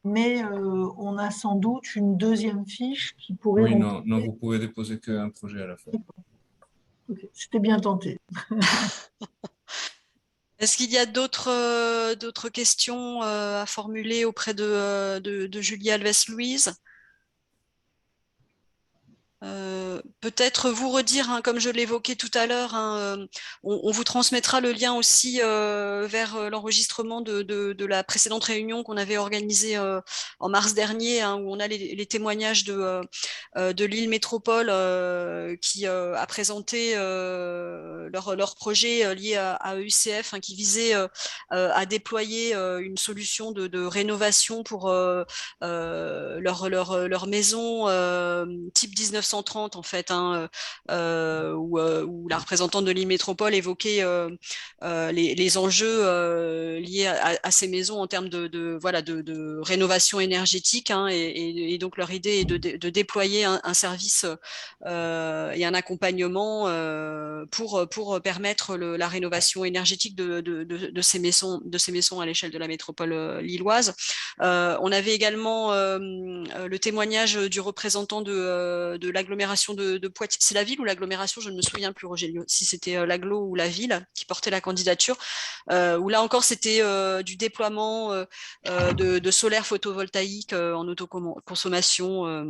mais on a sans doute une deuxième fiche qui pourrait Oui, remplir. non, vous pouvez déposer qu'un projet à la fois. Okay, c'était bien tenté. Est-ce qu'il y a d'autres questions à formuler auprès de Julie Alves-Louise? Peut-être vous redire, hein, comme je l'évoquais tout à l'heure, hein, on vous transmettra le lien aussi vers l'enregistrement de la précédente réunion qu'on avait organisée en mars dernier, hein, où on a les témoignages de Lille Métropole qui a présenté leur projet lié à EUCF, hein, qui visait à déployer une solution de rénovation pour leur maison type 1930 en fait, hein, où la représentante de Lille Métropole évoquait les enjeux liés à ces maisons en termes voilà, de rénovation énergétique, hein, et donc leur idée est de déployer un service et un accompagnement pour permettre la rénovation énergétique de ces maisons à l'échelle de la métropole lilloise. On avait également le témoignage du représentant de l'agglomération de Poitiers. C'est la ville ou l'agglomération? Je ne me souviens plus, Rogelio, si c'était l'agglo ou la ville qui portait la candidature, où là encore c'était du déploiement de solaire photovoltaïque en autoconsommation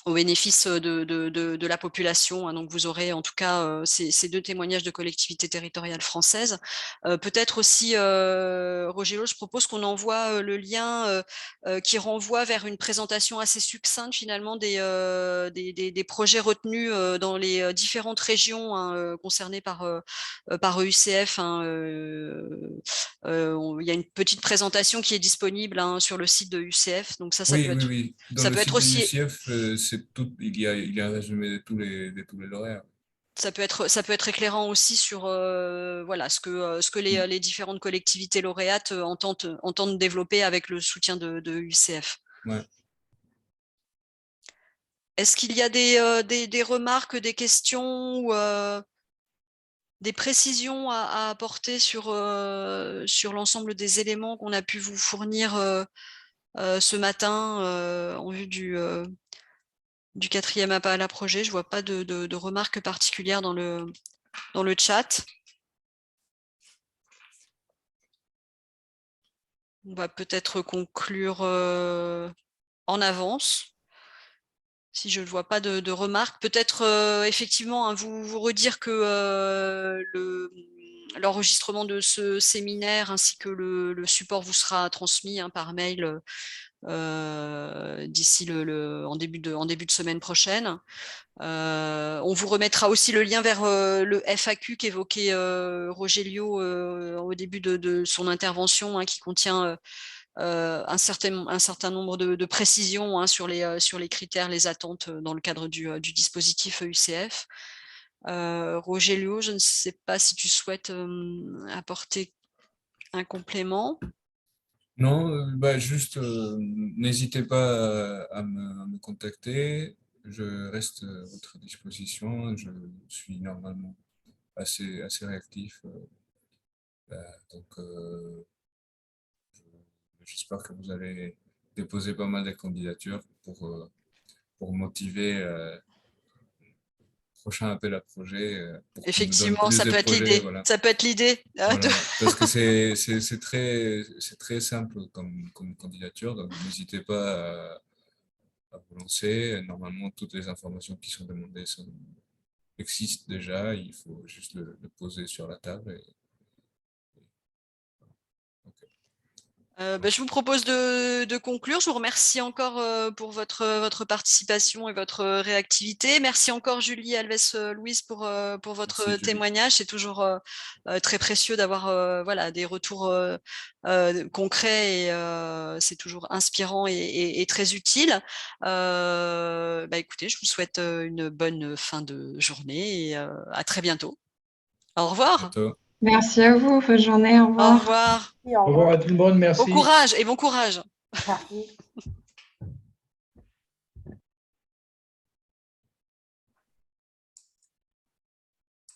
au bénéfice de la population, hein. Donc vous aurez en tout cas ces deux témoignages de collectivités territoriales françaises. Peut-être aussi, Rogelio, je propose qu'on envoie le lien qui renvoie vers une présentation assez succincte finalement des projets retenus dans les différentes régions, hein, concernées par EUCF, hein. Il y a une petite présentation qui est disponible, hein, sur le site de UCF, donc ça Oui, peut oui, être oui. Dans ça le peut être site de aussi UCF, c'est tout, il y a un résumé de tous les lauréats. ça peut être éclairant aussi sur voilà ce que les différentes collectivités lauréates entendent développer avec le soutien de UCF. Ouais. Est-ce qu'il y a des remarques, des questions ou des précisions à apporter sur l'ensemble des éléments qu'on a pu vous fournir ce matin en vue du quatrième appel à projet? Je ne vois pas de remarques particulières dans le chat. On va peut-être conclure en avance, si je ne vois pas de remarques. Peut-être effectivement, hein, vous redire que l'enregistrement de ce séminaire ainsi que le support vous sera transmis, hein, par mail d'ici en début de semaine prochaine. On vous remettra aussi le lien vers le FAQ qu'évoquait Rogelio au début de son intervention, hein, qui contient un certain nombre de précisions, hein, sur les critères, les attentes dans le cadre du dispositif EUCF. Rogelio, je ne sais pas si tu souhaites apporter un complément. Non, bah juste, n'hésitez pas à me contacter. Je reste à votre disposition. Je suis normalement assez réactif. Donc, j'espère que vous allez déposer pas mal de candidatures pour motiver le prochain appel à projet pour qu'on nous donne Effectivement, plus ça de peut être projets. l'idée. Voilà. Ça peut être l'idée. Voilà. Parce que c'est très simple comme candidature, donc n'hésitez pas à vous lancer. Normalement, toutes les informations qui sont demandées existent déjà, il faut juste le poser sur la table. Je vous propose de conclure. Je vous remercie encore pour votre participation et votre réactivité. Merci encore Julie Alves-Louise pour votre Merci, Julie. témoignage. C'est toujours très précieux d'avoir voilà, des retours concrets et c'est toujours inspirant et très utile. Écoutez, je vous souhaite une bonne fin de journée et à très bientôt. Au revoir. Bientôt. Merci à vous. Bonne journée. Au Au revoir. revoir. Au Au revoir à tout le monde, merci. Bon courage et bon courage. Merci.